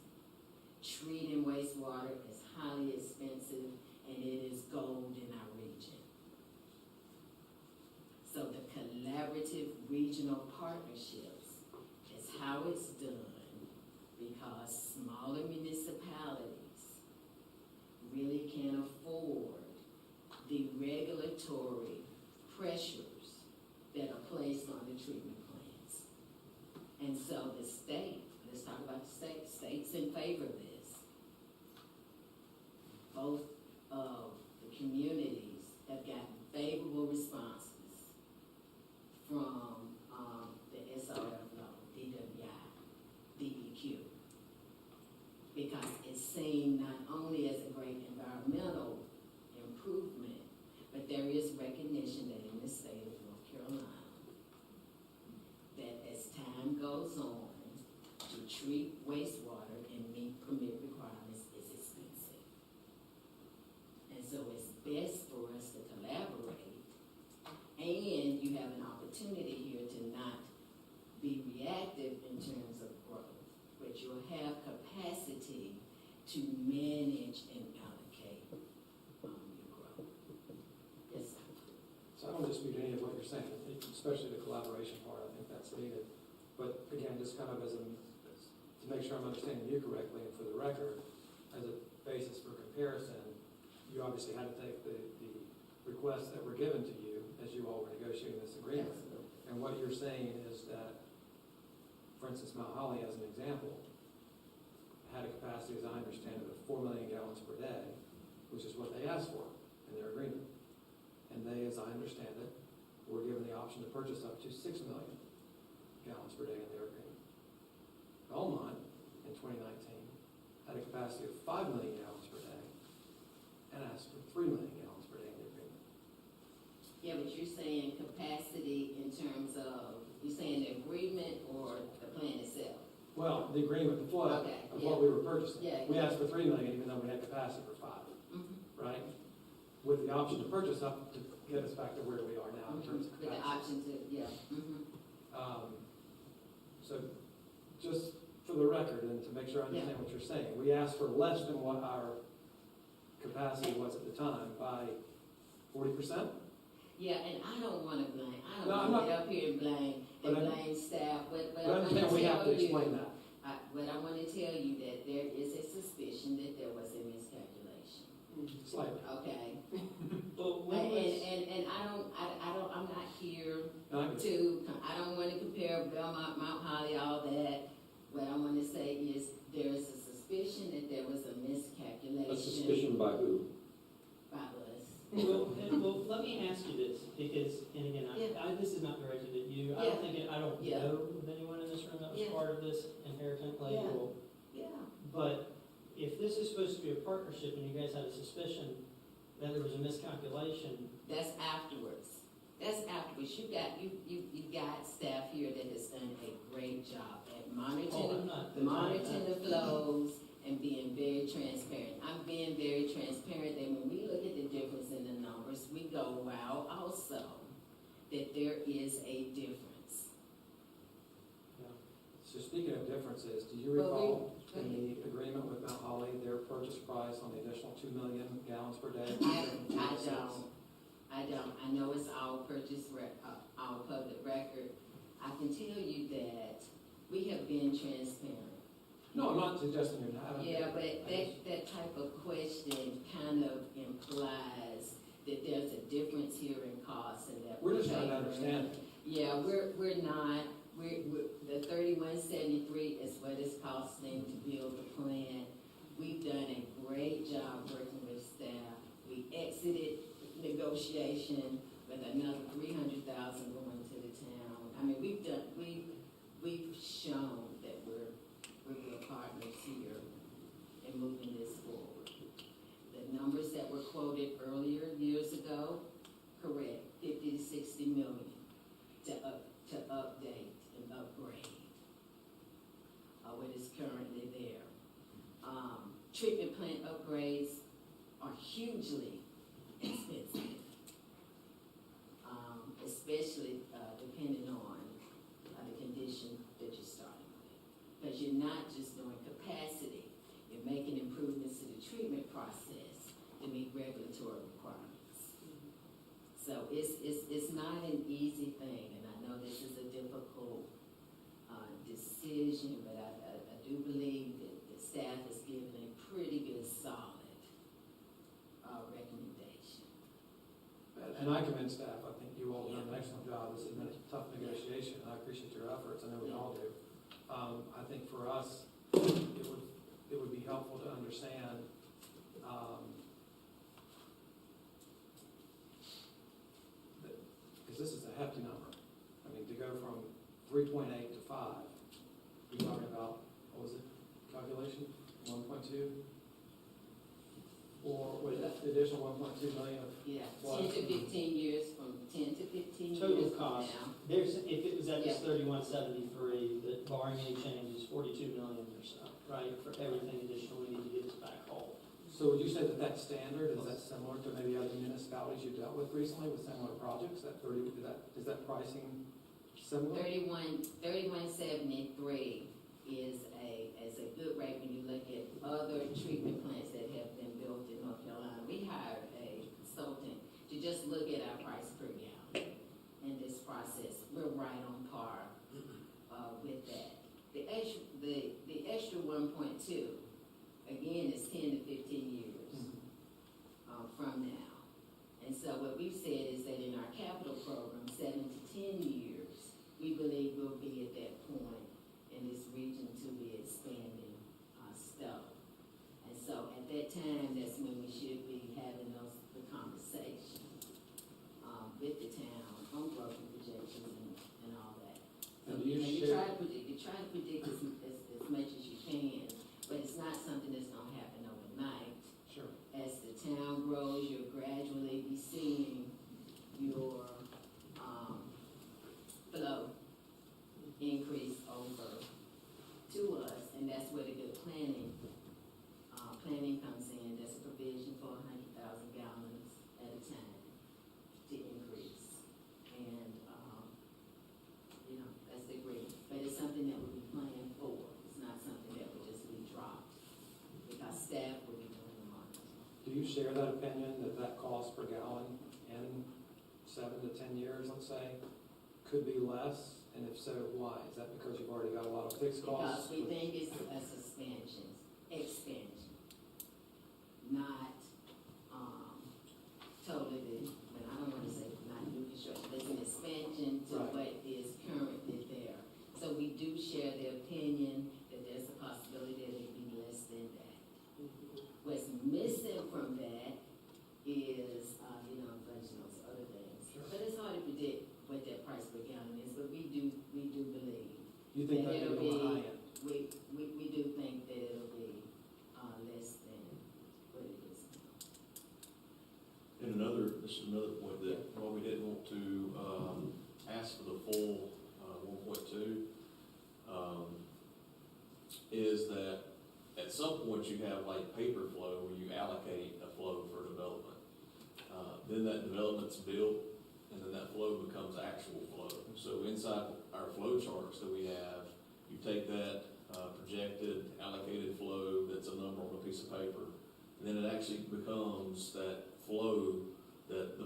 treating wastewater is highly expensive and it is gold in our region. So the collaborative regional partnerships is how it's done because smaller municipalities really can't afford the regulatory pressures that are placed on the treatment plants. And so the state, let's talk about the state's in favor of this. Both of the communities have gotten favorable responses from the SRF loan, DWI, DEQ, because it's seen not only as a great environmental improvement, but there is recognition that in the state of North Carolina, that as time goes on, to treat wastewater and meet permit requirements is expensive. And so it's best for us to collaborate, and you have an opportunity here to not be reactive in terms of growth, but you'll have capacity to manage and allocate your growth. Yes, sir. So I don't dispute any of what you're saying, especially the collaboration part, I think that's needed. But again, just kind of to make sure I'm understanding you correctly and for the record, as a basis for comparison, you obviously had to take the requests that were given to you as you all were negotiating this agreement. Absolutely. And what you're saying is that, for instance, Mount Holly as an example, had a capacity, as I understand it, of 4 million gallons per day, which is what they asked for in their agreement. And they, as I understand it, were given the option to purchase up to 6 million gallons per day in their agreement. Belmont, in 2019, had a capacity of 5 million gallons per day and asked for 3 million gallons per day in the agreement. Yeah, but you're saying capacity in terms of, you're saying the agreement or the plan itself? Well, the agreement, the flow Okay, of yeah. what we were purchasing. Yeah, We yeah. asked for 3 million even though we had capacity for 5, Mm-hmm. right? With the option to purchase up to get us back to where we are now in terms of With the capacity. option to, yeah. Mm-hmm. So just for the record and to make sure I understand what you're saying, we asked for less than what our capacity was at the time by 40%? Yeah, and I don't wanna blame, I No, don't I'm wanna not- get up here and blame staff, but But I I wanna understand we have tell to you, explain that. but I wanna tell you that there is a suspicion that there was a miscalculation, Slightly. okay? Well, when was, And I'm not here No, I get it. I don't wanna compare Belmont, Mount Holly, all that. What I wanna say is there is a suspicion that there was a miscalculation. a suspicion by who? By us. well, let me ask you this, because, and again, Yeah. this is not directed at you. I Yeah. don't think, I don't Yeah. know of anyone in this room that was Yeah. part of this inheritance Yeah. label. Yeah. But if this is supposed to be a partnership and you guys had a suspicion that there was a miscalculation, That's afterwards. You got staff here that has done a great job at monitoring the flows and being very transparent. I'm being very transparent that when we look at the difference in the numbers, we go, wow, also, that there is a difference. So speaking of differences, do you Well, recall go in the agreement with Mount Holly, their purchase price on the additional 2 million gallons per day? I don't. I know it's our our public record. I can tell you that we have been transparent. No, I'm not suggesting you're not. Yeah, but that type of question kind of implies that there's a difference here in cost and that. We're just trying to understand it. Yeah, we're not, the 3173 is what it's costing to build the plant. We've done a great job working with staff. We exited negotiation with another 300,000 going to the town. I mean, we've shown that we're good partners here in moving this forward. The numbers that were quoted earlier years ago, correct, 50 to 60 million to update and upgrade what is currently there. Treatment plant upgrades are hugely expensive, especially depending on the condition that you're starting with. Because you're not just doing capacity, you're making improvements to the treatment process to meet regulatory requirements. So it's not an easy thing, and I know this is a difficult decision, but I do believe that the staff has given a pretty good solid recommendation. And I commend staff. I think you all have done an excellent job. This has been a tough negotiation, and I appreciate your efforts. I know we all do. I think for us, it would be helpful to understand because this is a hefty number. I mean, to go from 3.8 to 5, you're talking about, what was it, calculation? 1.2? Or with the additional 1.2 million of, Yeah, Well, 10 to 15 years, from 10 to 15 Total years from cost. now. If it was at this Yeah. 3173, that barring any changes, 42 million or so, right, for everything additional we need to get this back whole. so would you say that that's standard? Is that similar to maybe other municipalities you've dealt with recently with similar projects? That 30, is that pricing similar? 3173 is a good rate when you look at other treatment plants that have been built in North Carolina. We hired a consultant to just look at our price per gallon in this process. We're right on par with that. The extra 1.2, again, is 10 to 15 years from now. And so what we've said is that in our capital program, 7 to 10 years, we believe we'll be at that point in this region to be expanding stuff. And so at that time, that's when we should be having the conversation with the town on growth and projections and all that. So, And do you you share- try to predict as much as you can, but it's not something that's gonna happen overnight. Sure. As the town grows, you'll gradually be seeing your flow increase over to us, and that's where the good planning comes in. That's a provision for 100,000 gallons at a time to increase. And, that's the agreement. But it's something that we'll be planning for. It's not something that will just be dropped, because staff will be doing the monitoring. Do you share that opinion that that cost per gallon in 7 to 10 years, let's say, could be less? And if so, why? Is that because you've already got a lot of fixed costs? Because we think it's a expansion, not, totally, but I don't wanna say not new construction, it's an expansion to Right. what is currently there. So we do share the opinion that there's a possibility that it be less than that. What's missing from that is, inflation, those other things. Sure. But it's hard to predict what that price per gallon is, but we do believe. You think that that it'll could be on the high end? We do think that it'll be some point you have like paper flow where you allocate a flow for development. Then that development's built, and then that flow becomes actual flow. So inside our flow charts that we have, you take that projected allocated flow that's a number on a piece of paper, and then it actually becomes that flow that the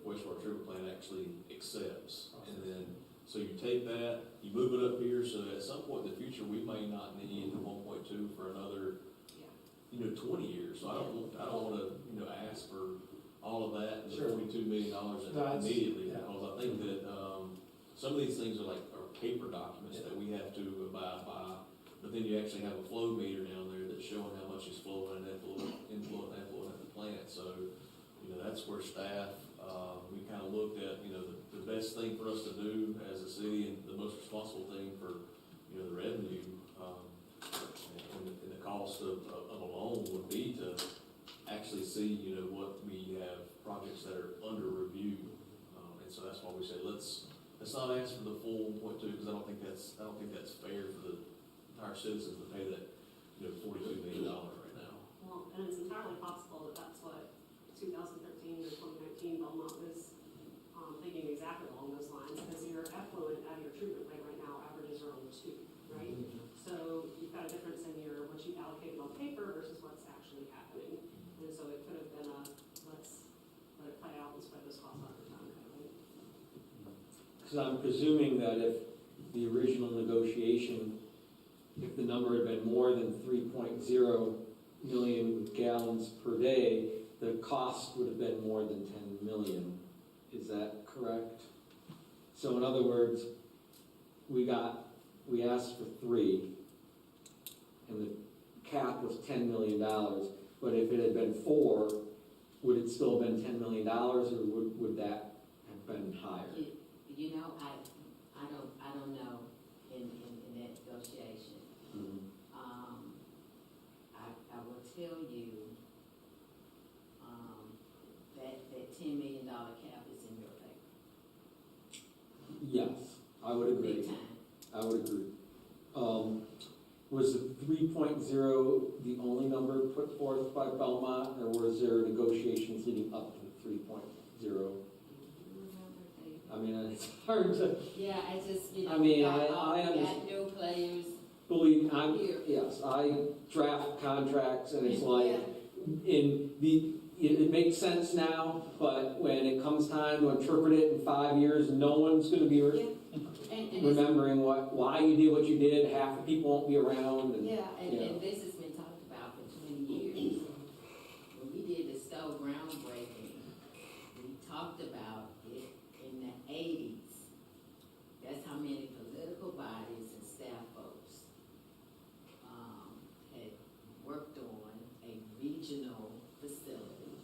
wastewater treatment plant actually accepts. And then, so you take that, you move it up here, so at some point in the future, we may not need the 1.2 for another, 20 years. So I don't wanna, ask for all of that and the Sure. $42 million That's- immediately, yeah. because I think that, some of these things are paper documents that we have to abide by, but then you actually have a flow meter down there that's showing how much is flowing and inflowing at the plant. So, that's where staff, we kind of looked at, the best thing for us to do as a city and the most responsible thing for, the revenue, and the cost of a loan would be to actually see, what we have projects that are under review. And so that's why we said, let's not ask for the full 1.2, because I don't think that's fair for the entire citizens to pay that, $42 million right now. Well, and it's entirely possible that that's what 2013 or 2019 Belmont was thinking exactly along those lines, because your effluent out of your treatment plant right now averages around 2, right? So you've got a difference in what you allocated on paper versus what's actually happening. And so it could have been let's let it play out and spread those costs out over time kind of thing. Because I'm presuming that if the original negotiation, if the number had been more than 3.0 million gallons per day, the cost would have been more than 10 million. Is that correct? So in other words, we asked for 3, and the cap was $10 million. But if it had been 4, would it still have been $10 million, or would that have been higher? I don't know in that negotiation. Mhm. I will tell you, that $10 million cap is in your favor. Yes, I would agree. Big time. I would agree. Was the 3.0 the only number put forth by Belmont, or was there negotiations leading up to the 3.0? I mean, it's hard to Yeah, I just, I mean, got I got understand. new players. believe, Here. yes, I draft contracts, and it's Yeah. like, it makes sense now, but when it comes time to interpret it in 5 years, no one's gonna be Yeah. And this, remembering why you did what you did, half the people won't be around, and. yeah, Yeah. and this has been talked about for 20 years. When we did the Stowe groundbreaking, we talked about it in the 80s. That's how many political bodies and staff folks had worked on a regional facility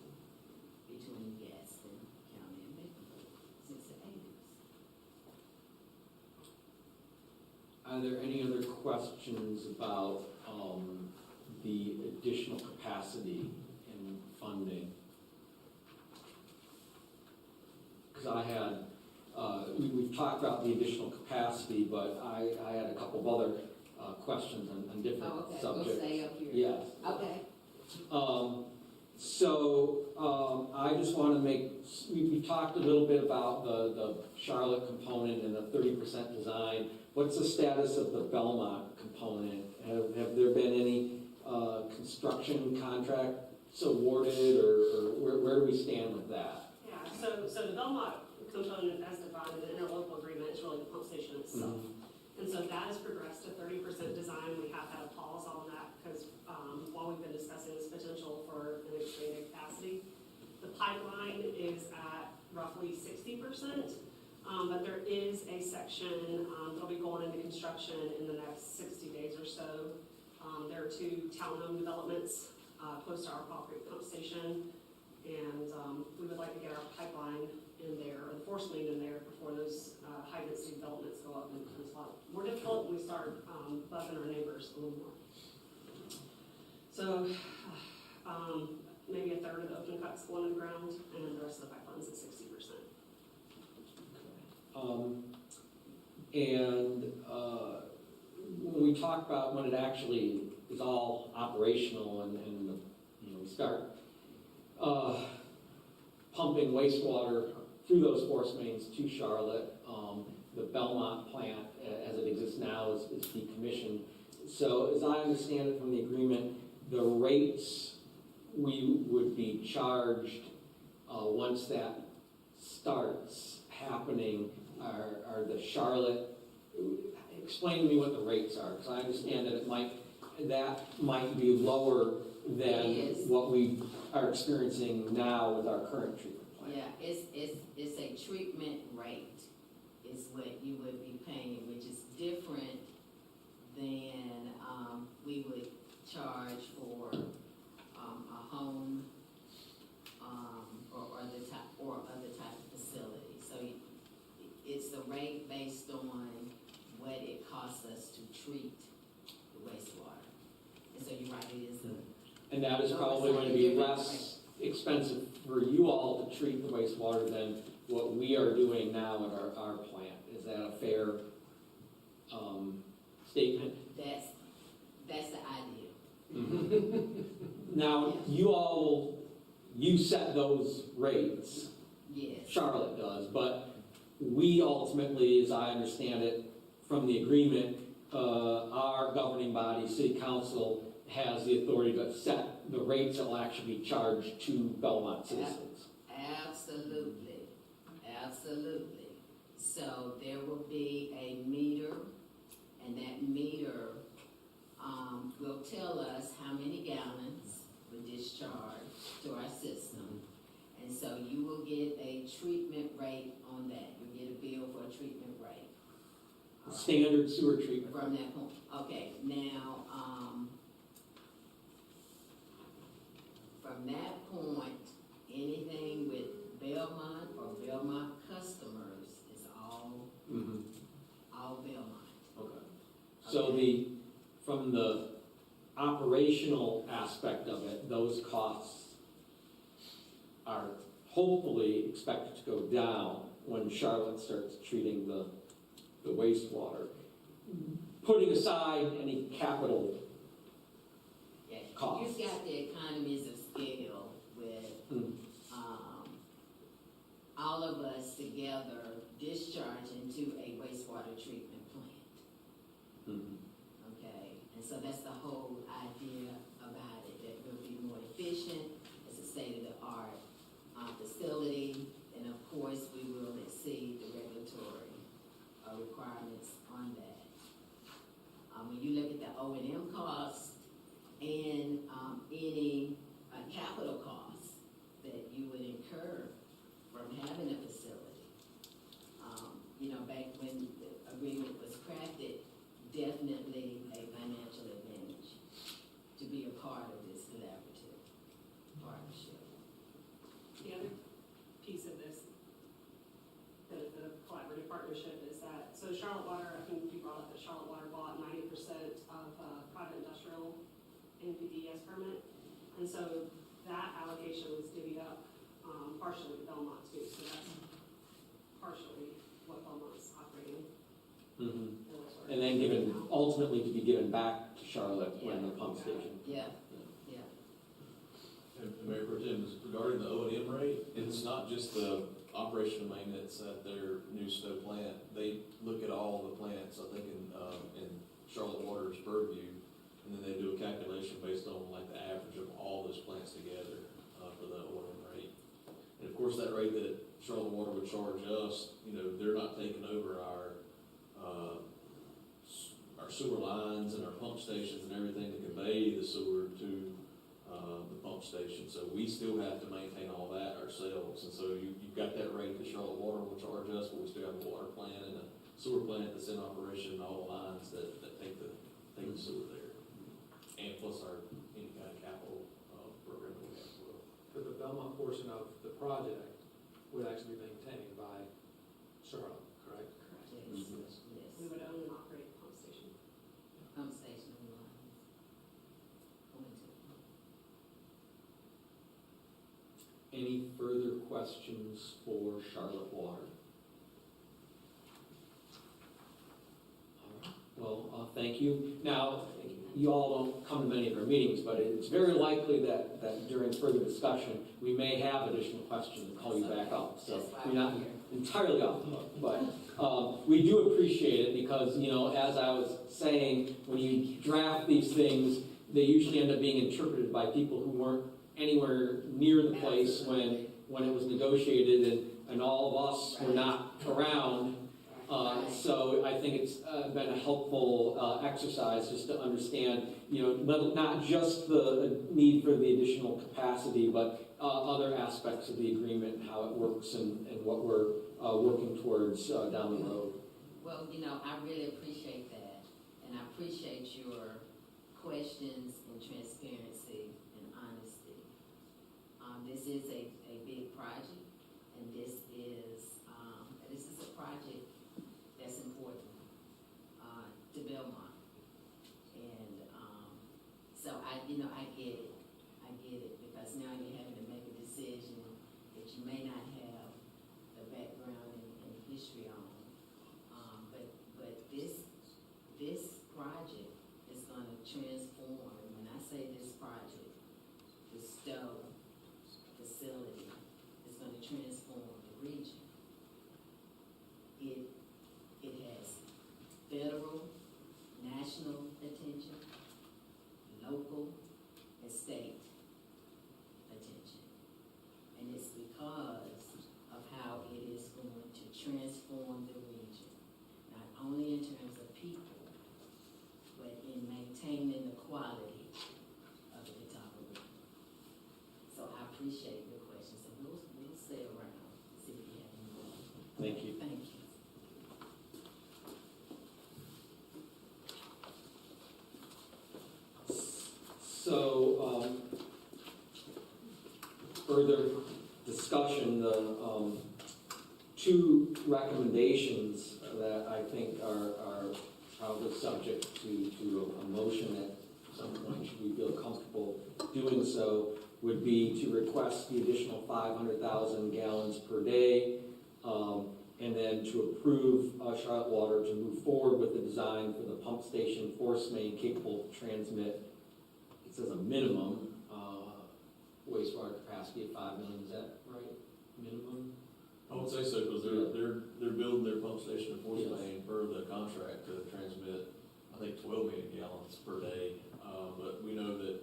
between Gaston County and Mecklenburg since the 80s. Are there any other questions about the additional capacity and funding? Because I had, we've talked about the additional capacity, but I had a couple of other questions on different Oh, okay, subjects. we'll stay up here. Yes. Okay. I just want to we talked a little bit about the Charlotte component and the 30% design. What's the status of the Belmont component? Have there been any construction contracts awarded, or where do we stand with that? Yeah, so the Belmont component, as defined in the interlocal agreement, is really the pump station itself. And so that has progressed to 30% design. We have had a pause on that because while we've been discussing this potential for an expanded capacity, the pipeline is at roughly 60%. But there is a section that'll be going into construction in the next 60 days or so. There are 2 townhome developments close to our Paw Creek pump station, and we would like to get our pipeline in there, or the force main in there, before those high-density developments go up, and it becomes a lot more difficult when we start bugging our neighbors a little more. So maybe a third of the open cuts going to the ground, and the rest of the pipeline's at 60%. When we talk about when it actually is all operational and, you know, we start pumping wastewater through those force mains to Charlotte, the Belmont plant, as it exists now, is decommissioned. So as I understand it from the agreement, the rates we would be charged once that starts happening are the Charlotte. Explain to me what the rates are, because I understand that that might be lower than Yes. what we are experiencing now with our current treatment plant. Yeah, it's a treatment rate is what you would be paying, which is different than, we would charge for, a home, or other type of facility. So it's the rate based on what it costs us to treat the wastewater. And so you're right, it is a. And that is No, probably it's going to not be different, less expensive for you all to treat the wastewater than what we are doing now at our plant. Is that a fair statement? That's the idea. Now, you set those rates, Yes. Charlotte does, but we ultimately, as I understand it from the agreement, our governing body, city council, has the authority to set the rates that will actually be charged to Belmont citizens. Absolutely, absolutely. So there will be a meter, and that meter, will tell us how many gallons we discharge to our system. And so you will get a treatment rate on that. You'll get a bill for a treatment rate. All right. Standard sewer treatment. From that point, okay, now, from that point, anything with Belmont or Belmont customers is all Mhm. Belmont. Okay. So from the operational aspect of it, those costs are hopefully expected to go down when Charlotte starts treating the wastewater. Putting aside any capital Yeah, costs. you've got the economies of scale with, Hmm. all of us together discharging to a wastewater treatment plant. Mhm. Okay, and so that's the whole idea about it, that we'll be more efficient, it's a state-of-the-art facility, and of course, we will exceed the regulatory requirements on that. When you look at the O&M costs and any capital costs that you would incur from having a facility, you know, back when the agreement was crafted, definitely a financial advantage to be a part of this collaborative partnership. The other piece of this, the collaborative partnership is that, so Charlotte Water, I think you brought up that Charlotte Water bought 90% of private industrial NPDES permit. And so that allocation was divvied up partially to Belmont too, so that's partially what Belmont's operating. Mhm. the wastewater. And then ultimately to be given back to Charlotte when the pump station. Yeah, And Mayor Pro Tem, regarding the O&M rate, it's not just the operation and maintenance at their new Stowe plant. They look at all the plants, I think in Charlotte Water's purview, and then they do a calculation based on like the average of all those plants together for the O&M rate. And of course, that rate that Charlotte Water would charge us, you know, they're not taking over our sewer lines and our pump stations and everything to convey the sewer to the pump station. So we still have to maintain all that ourselves. And so you've got that rate that Charlotte Water will charge us, but we still have a water plant and a sewer plant that's in operation and all the lines that take the sewer there. And plus any kind of capital program that we have as well. But the Belmont portion of the project would actually be maintained by Charlotte, correct? Correct. yes, Mhm. yes. We would own and operate the pump station. Pump station and lines. Going to. Any further questions for Charlotte Water? All right. Well, thank you. Now, you all don't come to many of our meetings, but it's very likely that during further discussion, we may have additional questions and call you back up. So That's why you're not I'm here. entirely off the hook, but we do appreciate it because, as I was saying, when you draft these things, they usually end up being interpreted by people who weren't anywhere near the place when it was negotiated, and all of us were not around. So I think it's been a helpful exercise just to understand, not just the need for the additional capacity, but other aspects of the agreement, how it works, and what we're working towards down the road. Well, I really appreciate that, and I appreciate your questions and transparency and honesty. This is a big project, and this is a project that's important to Belmont. And so I get it. I get it, because now you're having to make a decision that you may not have the background and history on. But this project is going to transform. When I say this project, the Stowe facility is going to transform the region. It has federal, national attention, local, and state attention. And it's because of how it is going to transform the region, not only in terms of people, but in maintaining the quality of the Catawba River. So I appreciate your questions, and we'll stay around, see if you have any more. Thank you. Thank you. So, further discussion, the two recommendations that I think are probably subject to a motion at some point, should we feel comfortable doing so, would be to request the additional 500,000 gallons per day, and then to approve Charlotte Water to move forward with the design for the pump station force main capable to transmit, it says a minimum wastewater capacity of 5 million, is that right? Minimum? I would say so, because they're building their pump station and force Yes. main per the contract to transmit, I think, 12 million gallons per day. But we know that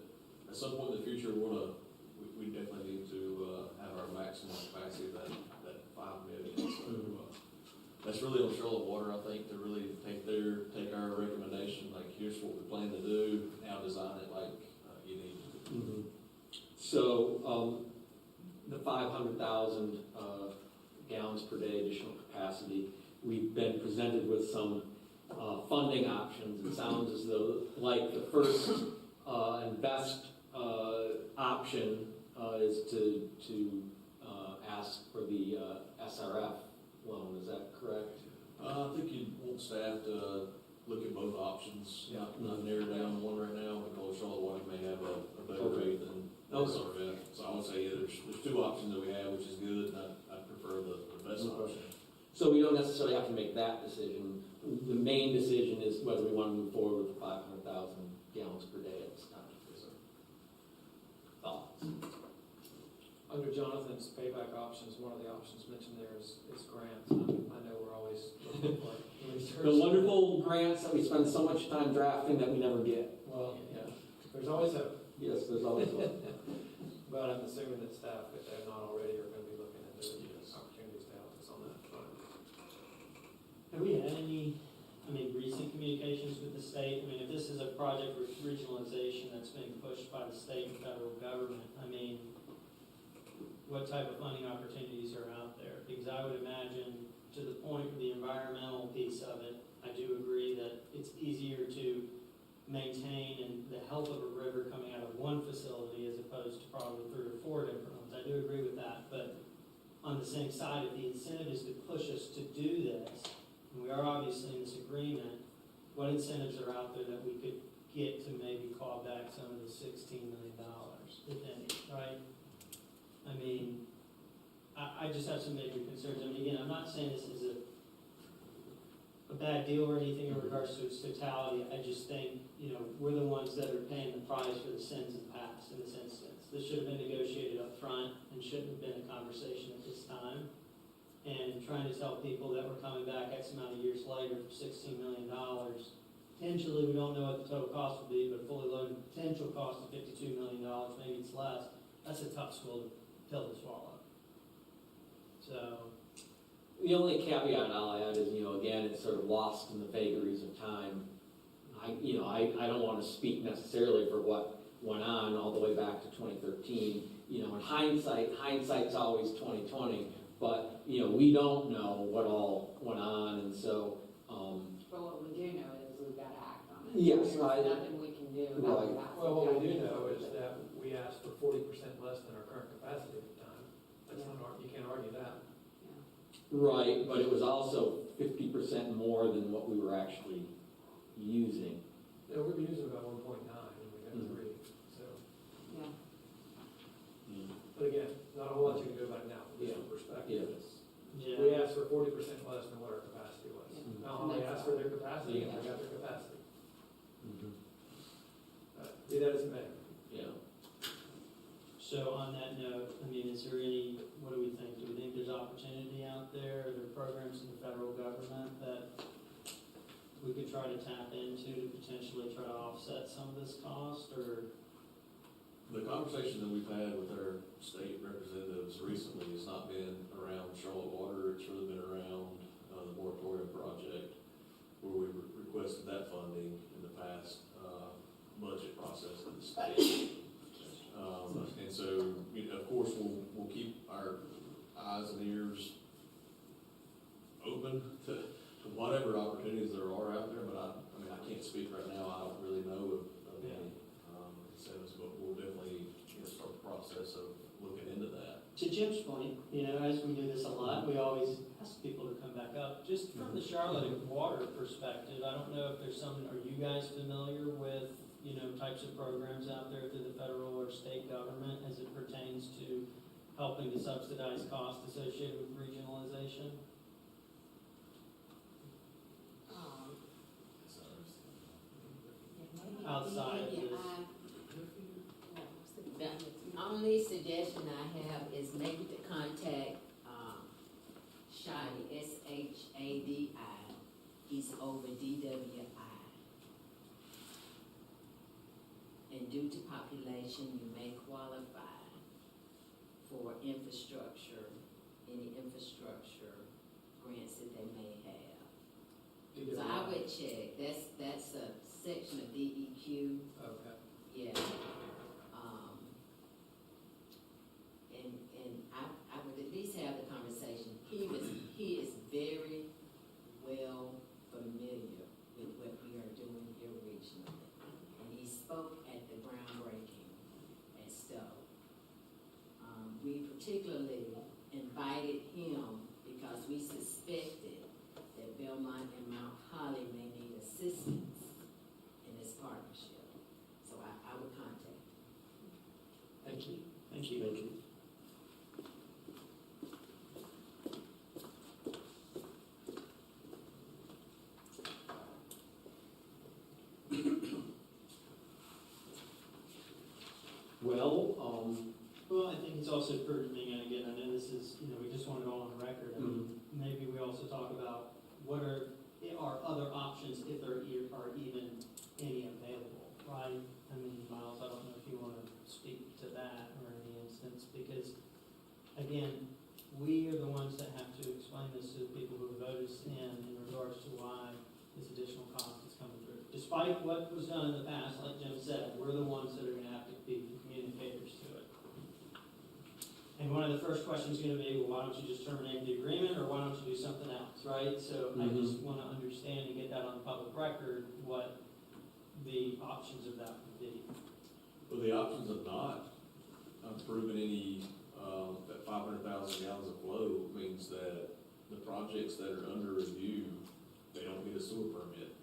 at some point in the future, we definitely need to have our maximum capacity of that 5 million. So that's really on Charlotte Water, I think, to really take our recommendation, like, here's what we plan to do, now design it like you need to. Mhm. So, the 500,000 gallons per day additional capacity, we've been presented with some funding options. It sounds as though, like, the first and best option is to ask for the SRF loan, is that correct? I think you'd want staff to look at both options, not narrow down one right now, because Charlotte Water may have a better rate than SRF. So I would say, there's two options that we have, which is good, and I'd prefer the best option. So we don't necessarily have to make that decision. The main decision is whether we want to move forward with the 500,000 gallons per day at this time. Thoughts? Under Jonathan's payback options, one of the options mentioned there is grants. I know we're always looking for research. The wonderful grants that we spend so much time drafting that we never get. Well, yeah, there's always hope. Yes, there's always one. But I'm assuming that staff, if they're not already, are going to be looking into opportunities to help us on that front. Have we had any, recent communications with the state? If this is a project for regionalization that's being pushed by the state and federal government, what type of funding opportunities are out there? Because I would imagine, to the point of the environmental piece of it, I do agree that it's easier to maintain and the health of a river coming out of one facility as opposed to probably 3 or 4 different ones. I do agree with that, but on the same side, if the incentive is to push us to do this, and we are obviously in this agreement, what incentives are out there that we could get to maybe claw back some of the $16 million, if any, right? I just have some major concerns. Again, I'm not saying this is a bad deal or anything in regards to its totality. I just think, we're the ones that are paying the price for the sins of the past in this instance. This should have been negotiated up front and shouldn't have been a conversation at this time. And trying to tell people that we're coming back X amount of years later for $16 million, potentially, we don't know what the total cost will be, but fully loaded potential cost of $52 million, maybe it's less. That's a tough pill to swallow. So, The only caveat I'll add is, again, it's sort of lost in the vagaries of time. I don't want to speak necessarily for what went on all the way back to 2013. In hindsight's always 2020, but, we don't know what all went on, and so, But what we do know is we've got to act on it. Yes, There's nothing we can do about Right. that. Well, what we do know is that we asked for 40% less than our current capacity at the time. That's not, you can't argue that. right, but it was also 50% more than what we were actually using. Yeah, we were using about 1.9 and we got Mhm. 3, so. Yeah. But again, not a whole lot you can do about it now, from this Yeah. perspective. Yeah. It's- yeah. We asked for 40% less than what our capacity was. Yeah. Now, they asked for their capacity and they got their capacity. Be that as it may. Yeah. So on that note, is there what do we think? Do we think there's opportunity out there? Are there programs in the federal government that we could try to tap into to potentially try to offset some of this cost, or? The conversation that we've had with our state representatives recently has not been around Charlotte Water, it's really been around the moratorium project, where we requested that funding in the past budget process of the state. And so, of course, we'll keep our eyes and ears open to whatever opportunities there are out there, but I can't speak right now, I don't really know of any incentives, but we'll definitely start the process of looking into that. To Jim's point, as we do this a lot, we always ask people to come back up. Just from the Charlotte Water perspective, I don't know if there's are you guys familiar with, types of programs out there through the federal or state government as it pertains to helping to subsidize costs associated with regionalization? Outside of this. The only suggestion I have is maybe to contact, Shadi, Shadi. He's over DWI. And due to population, you may qualify for infrastructure, any infrastructure grants that they may have. So I would check, that's a section of DEQ, Okay. yeah. And I would at least have the conversation. He is very well familiar with what we are doing here regionally. And he spoke at the groundbreaking at Stowe. We particularly invited him because we suspected that Belmont and Mount Holly may need assistance in this partnership. So I would contact him. Thank you. Thank you. Thank you. Well, I think it's also pertinent, and again, I know this is, we just want it all on the record. Maybe we also talk about what are other options if there are even any available, right? Miles, I don't know if you want to speak to that or any instance, because again, we are the ones that have to explain this to the people who voted us in regards to why this additional cost is coming through. Despite what was done in the past, like Jim said, we're the ones that are going to have to be the communicators to it. And one of the first questions is going to be, well, why don't you just terminate the agreement, or why don't you do something else, right? So I just want to understand and get that on public record, what the options of that would be. Well, the options of not approving any, that 500,000 gallons of flow means that the projects that are under review, they don't get a sewer permit.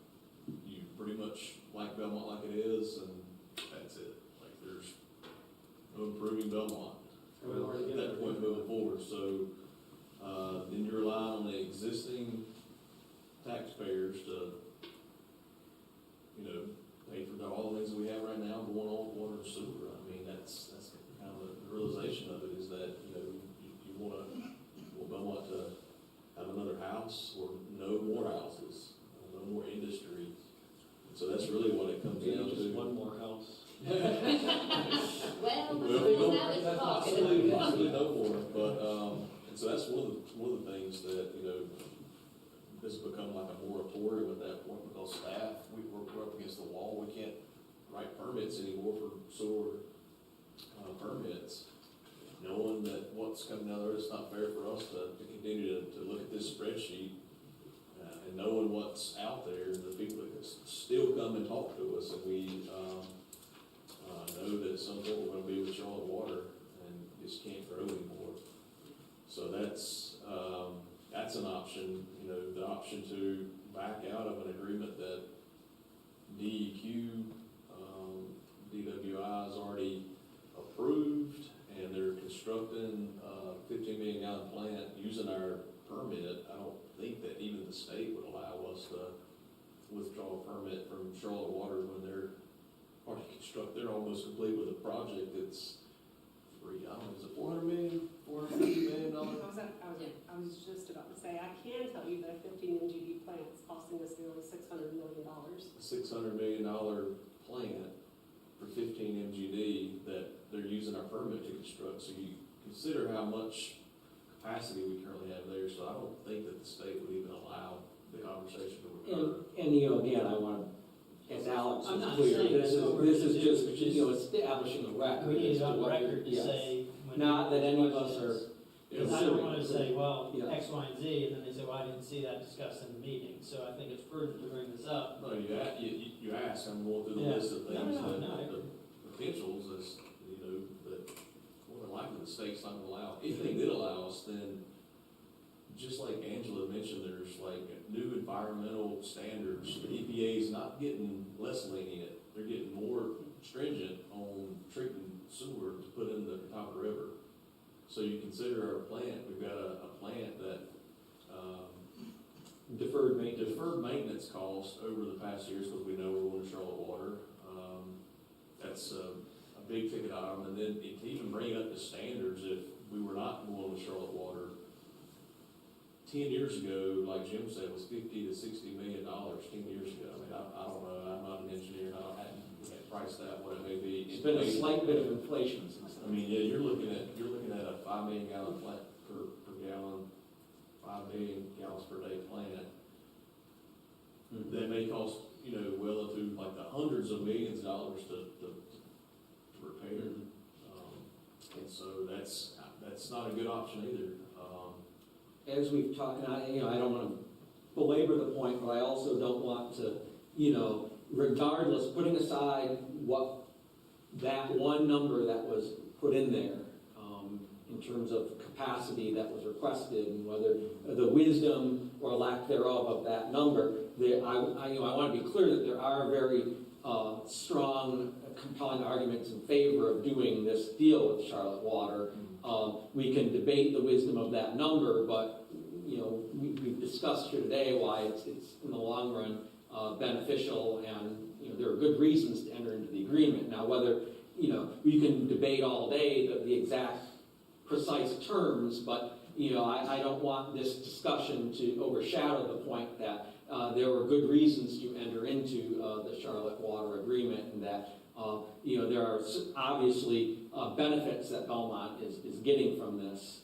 You pretty much like Belmont like it is, and that's it. Like, there's no improving Belmont at that point moving forward. So, then you're relying on the existing taxpayers to, you know, pay for all the things that we have right now going on with water and sewer. I mean, that's kind of the realization of it, is that, you know, you want to have another house or no more houses, no more industry. So that's really what it comes down to. Just one more house. Well, Well, now that you're talking. possibly no more, but, and so that's one of the things that, you know, this has become like a moratorium at that point, because staff, we're up against the wall, we can't write permits anymore for sewer, permits. Knowing that what's coming out there, it's not fair for us to continue to look at this spreadsheet, and knowing what's out there, the people that still come and talk to us, and we, know that at some point we're gonna be with Charlotte Water and just can't grow anymore. So that's an option, you know, the option to back out of an agreement that DEQ, DWI has already approved, and they're constructing a 15 million gallon plant using our permit. I don't think that even the state would allow us to withdraw a permit from Charlotte Water when they're already they're almost complete with a project that's is it $400 million, $450 million? I was just about to say, I can tell you that a 15 MGD plant is costing us nearly $600 million. A $600 million plant for 15 MGD that they're using our permit to construct. So you consider how much capacity we currently have there. So I don't think that the state would even allow the conversation to occur. And, you know, again, I want to, as Alex I'm is not clear, saying this it's what we're is gonna do, just, we're just- you know, establishing a record. We need as it to on what- record to yes. say. when Not that any of us questions. are Because I don't wanna say, well, Yeah. X, Y, and Z, and then they say, well, I didn't see that discussed in the meeting, so I think it's prudent to bring this up. No, you ask, I'm going through the Yeah. list of things No, that, I the potentials is, you know, that more than likely the state's not gonna allow. If they did allow us, then just like Angela mentioned, there's like new environmental standards. The EPA is not getting less lenient, they're getting more stringent on treating sewer to put in the Catawba River. So you consider our plant, we've got a plant that, Deferred maintenance. deferred maintenance costs over the past years, because we know we're going to Charlotte Water. That's a big ticket item, and then to even bring it up to standards, if we were not going with Charlotte Water, 10 years ago, like Jim said, was $50 to $60 million 10 years ago. I mean, I don't know, I'm not an engineer, I hadn't priced that, what it may be. It's been a slight bit of inflation since I then. mean, yeah, you're looking at a 5 million gallon plant per gallon, 5 million gallons per day plant. That may cost, you know, well into like the hundreds of millions of dollars to repair. And so that's not a good option either. As we've talked, and I don't want to belabor the point, but I also don't want to, you know, regardless, putting aside what that one number that was put in there, in terms of capacity that was requested, and whether the wisdom or lack thereof of that number, I want to be clear that there are very strong, compelling arguments in favor of doing this deal with Charlotte Water. We can debate the wisdom of that number, but, you know, we've discussed here today why it's in the long run beneficial, and, you know, there are good reasons to enter into the agreement. Now, whether, you know, we can debate all day the exact precise terms, but, you know, I don't want this discussion to overshadow the point that there were good reasons to enter into the Charlotte Water agreement, and that, you know, there are obviously benefits that Belmont is getting from this,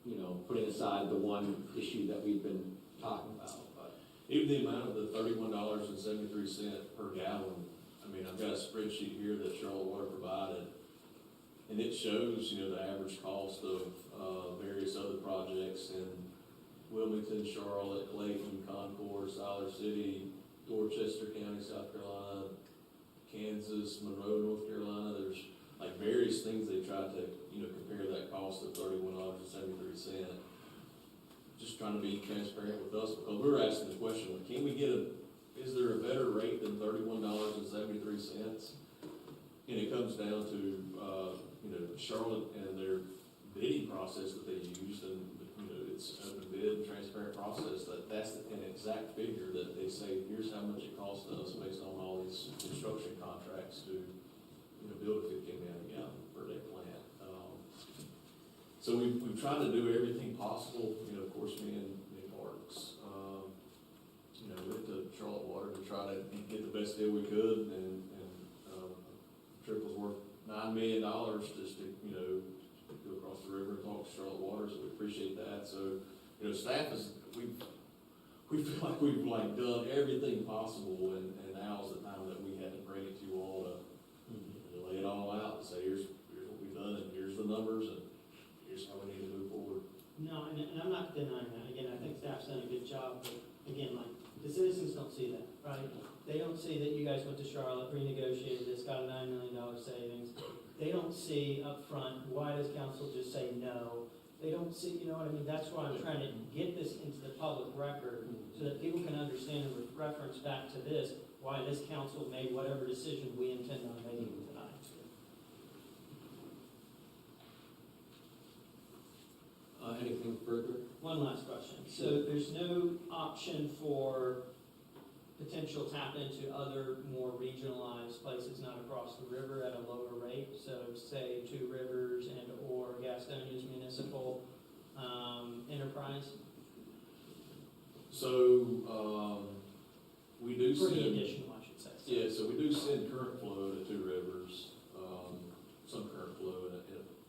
you know, putting aside the one issue that we've been talking about. But Even the amount of the $31.73 per gallon, I mean, I've got a spreadsheet here that Charlotte Water provided, and it shows, you know, the average cost of various other projects in Wilmington, Charlotte, Clayton, Concord, Siler City, Dorchester County, South Carolina, Kansas, Monroe, North Carolina. There's like various things they try to, you know, compare that cost of $31.73. Just trying to be transparent with us, because we were asking the question, well, can we get is there a better rate than $31.73? And it comes down to, you know, Charlotte and their bidding process that they used, and, you know, it's an open bid, transparent process, that's an exact figure that they say, here's how much it costs us based on all these construction contracts to, build a 15 million gallon per day plant. So we've tried to do everything possible, of course, me and Parks, went to Charlotte Water to try to get the best deal we could, and trip was worth $9 million just to, go across the river and talk to Charlotte Water, so we appreciate that. So, staff is, we feel like we've done everything possible, and now's the time that we had to bring it to you all to lay it all out and say, here's what we've done, and here's the numbers, and here's how we need to move forward. No, and I'm not denying that. Again, I think staff's done a good job, but again, the citizens don't see that, right? They don't see that you guys went to Charlotte, renegotiated this, got a $9 million savings. They don't see up front, why does council just say no? They don't see, you know what I mean? That's why I'm trying to get this into the public record so that people can understand and with reference back to this, why this council made whatever decision we intend on making tonight. Anything further? One last question. So there's no option for potential tap into other more regionalized places not across the river at a lower rate? So say Two Rivers and or Gastonia's municipal enterprise? So, we do Pretty send, additional, I should say. yeah, so we do send current flow to Two Rivers, some current flow in a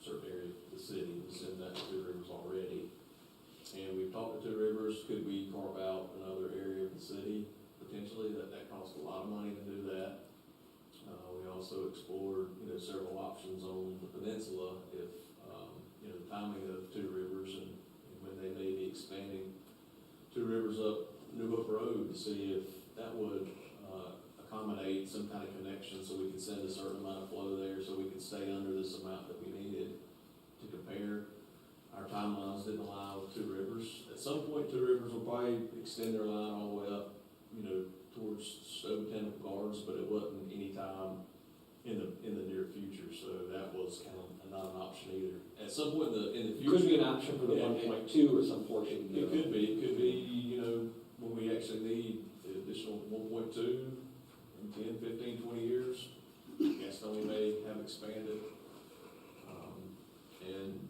certain area of the city. We send that to Two Rivers already. And we've talked to Two Rivers, could we carve out another area of the city? Potentially, that costs a lot of money to do that. We also explored, several options on the peninsula if, the timing of Two Rivers and when they may be expanding Two Rivers up New Hope Road to see if that would accommodate some kind of connection so we could send a certain amount of flow there so we could stay under this amount that we needed to compare. Our timelines didn't allow with Two Rivers. At some point, Two Rivers will probably extend their line all the way up, towards Stowe Botanical Gardens, but it wasn't any time in the near future, so that was kind of not an option either. At some point in the future. Could be an option for the Yeah, 1.2 or some portion. It could be, when we actually need the additional 1.2 in 10, 15, 20 years. Gastonia may have expanded. And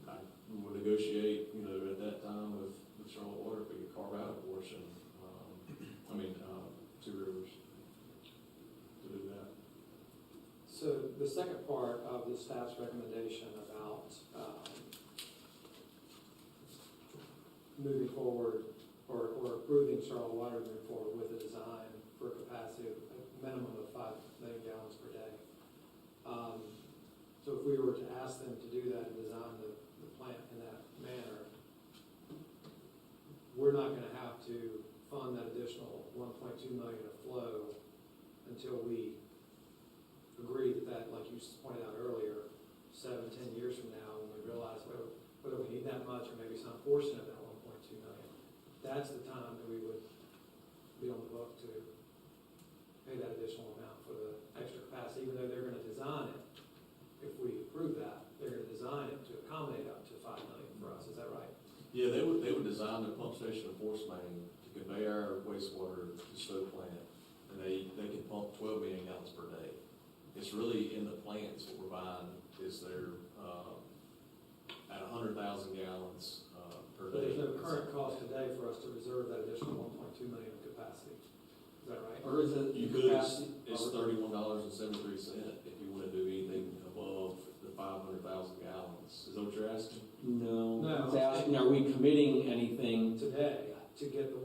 we will negotiate, at that time with Charlotte Water if we could carve out a portion. Two Rivers to do that. So the second part of the staff's recommendation about moving forward or approving Charlotte Water to move forward with a design for a capacity of a minimum of 5 million gallons per day. So if we were to ask them to do that and design the plant in that manner, we're not going to have to fund that additional 1.2 million of flow until we agree that, like you pointed out earlier, 7, 10 years from now, when we realize whether we need that much or maybe some portion of that 1.2 million, that's the time that we would be on the hook to pay that additional amount for the extra capacity, even though they're going to design it. If we approve that, they're going to design it to accommodate up to 5 million for us. Is that right? Yeah, they would design the pump station and force main to convey our wastewater to Stowe plant, and they can pump 12 million gallons per day. It's really in the plants what we're buying is their, at 100,000 gallons per But day. there's no current cost today for us to reserve that additional 1.2 million of capacity. Is that right? Or is it? You could, it's $31.73 if you want to do anything above the 500,000 gallons. Is that what you're asking? No. No. It's asking, are we committing anything? Today, to get the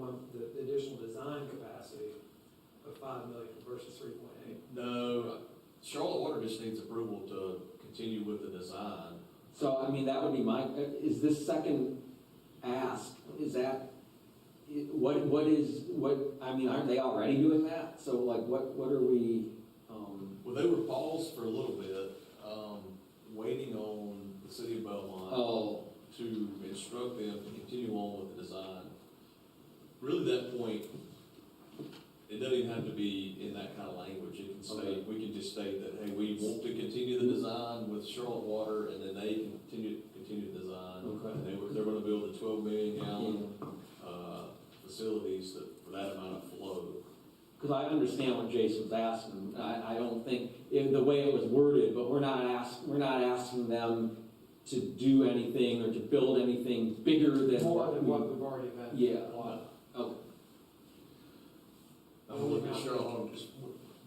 additional design capacity of 5 million versus 3.8. No, Charlotte Water just needs approval to continue with the design. So, that would be is this second ask, is that, aren't they already doing that? So what are we, Well, they were paused for a little bit, waiting on the city of Belmont to instruct them to continue on with the design. Really, that point, it doesn't even have to be in that kind of language. It can state, we can just state that, hey, we want to continue the design with Charlotte Water, and then they continue the design. Okay. And they're gonna build a 12 million gallon facilities for that amount of flow. Because I understand what Jason's asking. I don't think, the way it was worded, but we're not asking them to do anything or to build anything bigger than More than what we. we've already been. Yeah. allowed. Okay. I'm looking at Charlotte, just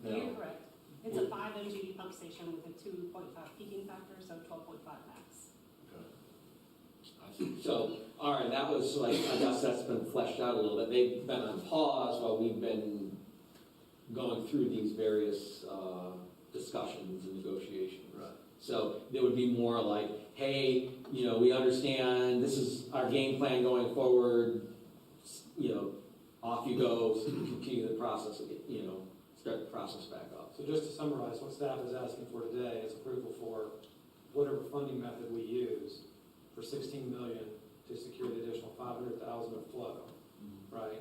now. You're correct. It's a 5 MGD pump station with a 2.5 peaking factor, so 12.5 max. I see. So, all right, that was like, I guess that's been fleshed out a little bit. They've been on pause while we've been going through these various discussions and negotiations. Right. So there would be more like, hey, we understand this is our game plan going forward, off you go, so continue the process, start the process back up. So just to summarize, what staff is asking for today is approval for whatever funding method we use for 16 million to secure the additional 500,000 of flow, right?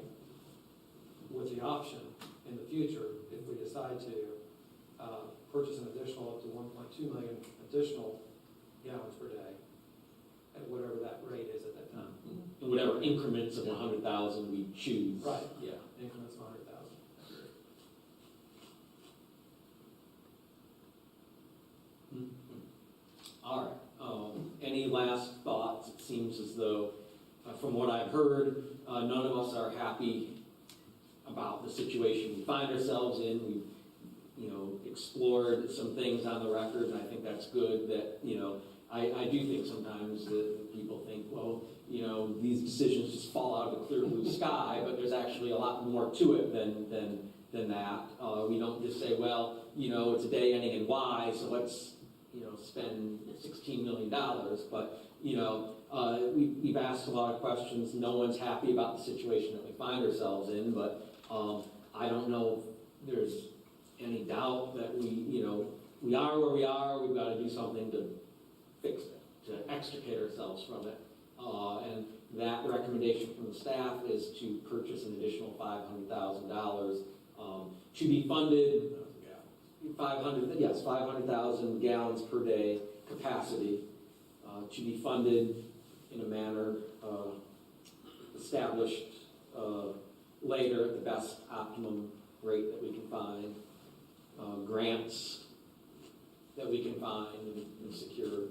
With the option in the future, if we decide to purchase an additional up to 1.2 million additional gallons per day at whatever that rate is at that time. In whatever increments of 100,000 we choose. Right. Yeah. Increments of 100,000. All right. Any last thoughts? It seems as though, from what I've heard, none of us are happy about the situation we find ourselves in. We've, explored some things on the record, and I think that's good. That I do think sometimes that people think, well, these decisions just fall out of the clear blue sky, but there's actually a lot more to it than that. We don't just say, well, it's a day ending in Y, so let's spend $16 million. But we've asked a lot of questions. No one's happy about the situation that we find ourselves in, but I don't know if there's any doubt that we are where we are. We've got to do something to fix it, to extricate ourselves from it. And that recommendation from the staff is to purchase an additional $500,000 to be funded. 500,000 gallons per day capacity to be funded in a manner established later at the best optimum rate that we can find, grants that we can find and secure.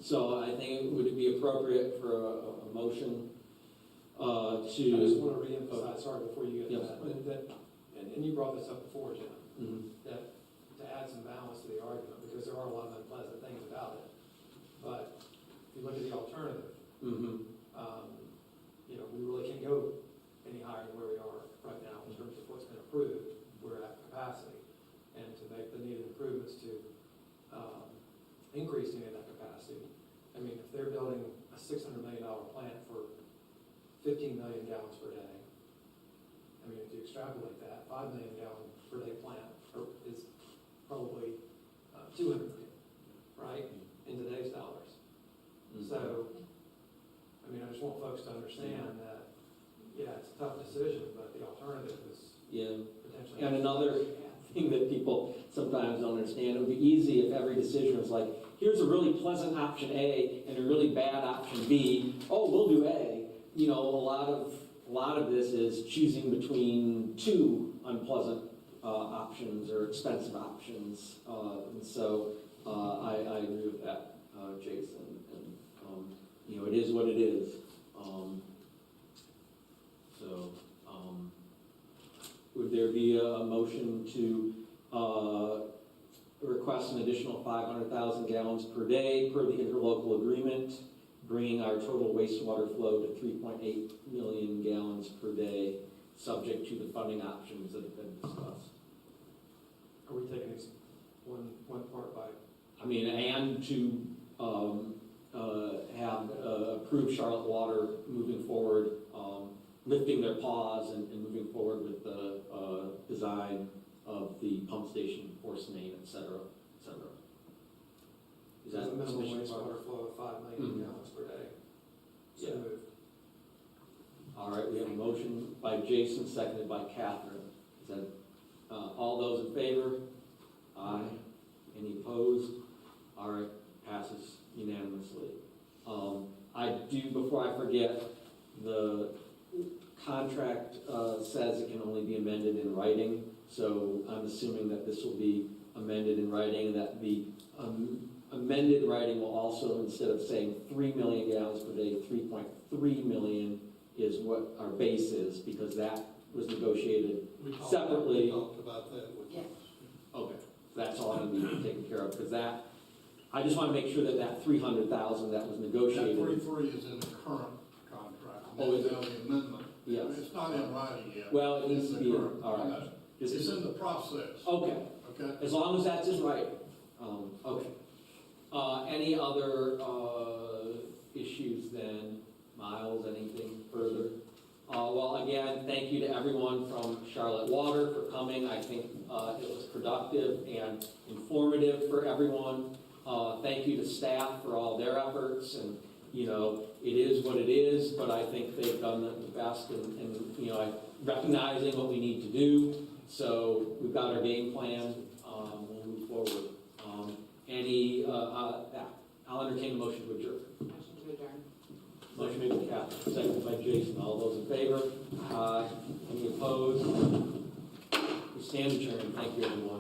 So I think would it be appropriate for a motion I just to? want to reemphasize, sorry, before you get to Yes. that, and you brought this up before, Jim, Mhm. that to add some balance to the argument, because there are a lot of unpleasant things about it. But if you look at the alternative, Mhm. we really can't go any higher than where we are right now in terms of what's been approved. We're at capacity. And to make the needed improvements to increase any of that capacity, I mean, if they're building a $600 million plant for 15 million gallons per day, I mean, if you extrapolate that, 5 million gallon per day plant is probably 200 million, right, in today's dollars. So, I mean, I just want folks to understand that, yeah, it's a tough decision, but the alternative is Yeah. potentially. And another thing that people sometimes don't understand, it would be easy if every decision was like, here's a really pleasant option A and a really bad option B. Oh, we'll do A. A lot of this is choosing between two unpleasant options or expensive options. And so I agree with that, Jason. And it is what it is. Would there be a motion to request an additional 500,000 gallons per day per the interlocal agreement, bringing our total wastewater flow to 3.8 million gallons per day, subject to the funding options that have been discussed? Are we taking these one part by? And to have approved Charlotte Water moving forward, lifting their pause and moving forward with the design of the pump station, force main, et cetera, et cetera. Is that There's a minimum sufficient? wastewater flow of 5 million Mhm. gallons per day. So Yeah. moved. All right, we have a motion by Jason, seconded by Catherine. Is that, all those in favor? Aye. Any opposed? All right, passes unanimously. I do, before I forget, The contract says it can only be amended in writing, so I'm assuming that this will be amended in writing, that the amended writing will also, instead of saying 3 million gallons per day, 3.3 million is what our base is, because that was negotiated separately. We talked about that with. Yeah. Okay, that's all I need taken care of, because that, I just want to make sure that that 300,000 that was That negotiated. 43 is in the current contract. Oh, is it? Now the amendment. Yes. It's not in writing yet. Well, it needs It's to in be, the current. all right. It's in the process, Okay, okay? as long as that's in writing. Okay. Any other issues then? Miles, anything further? Well, again, thank you to everyone from Charlotte Water for coming. I think it was productive and informative for everyone. Thank you to staff for all their efforts, and, you know, it is what it is, but I think they've done the best in you know, recognizing what we need to do. So we've got our game plan. We'll move forward. I'll entertain a motion to adjourn. Motion to adjourn. Motion made by Catherine, seconded by Jason. All those in favor? Any opposed? We stand adjourned. Thank you, everyone.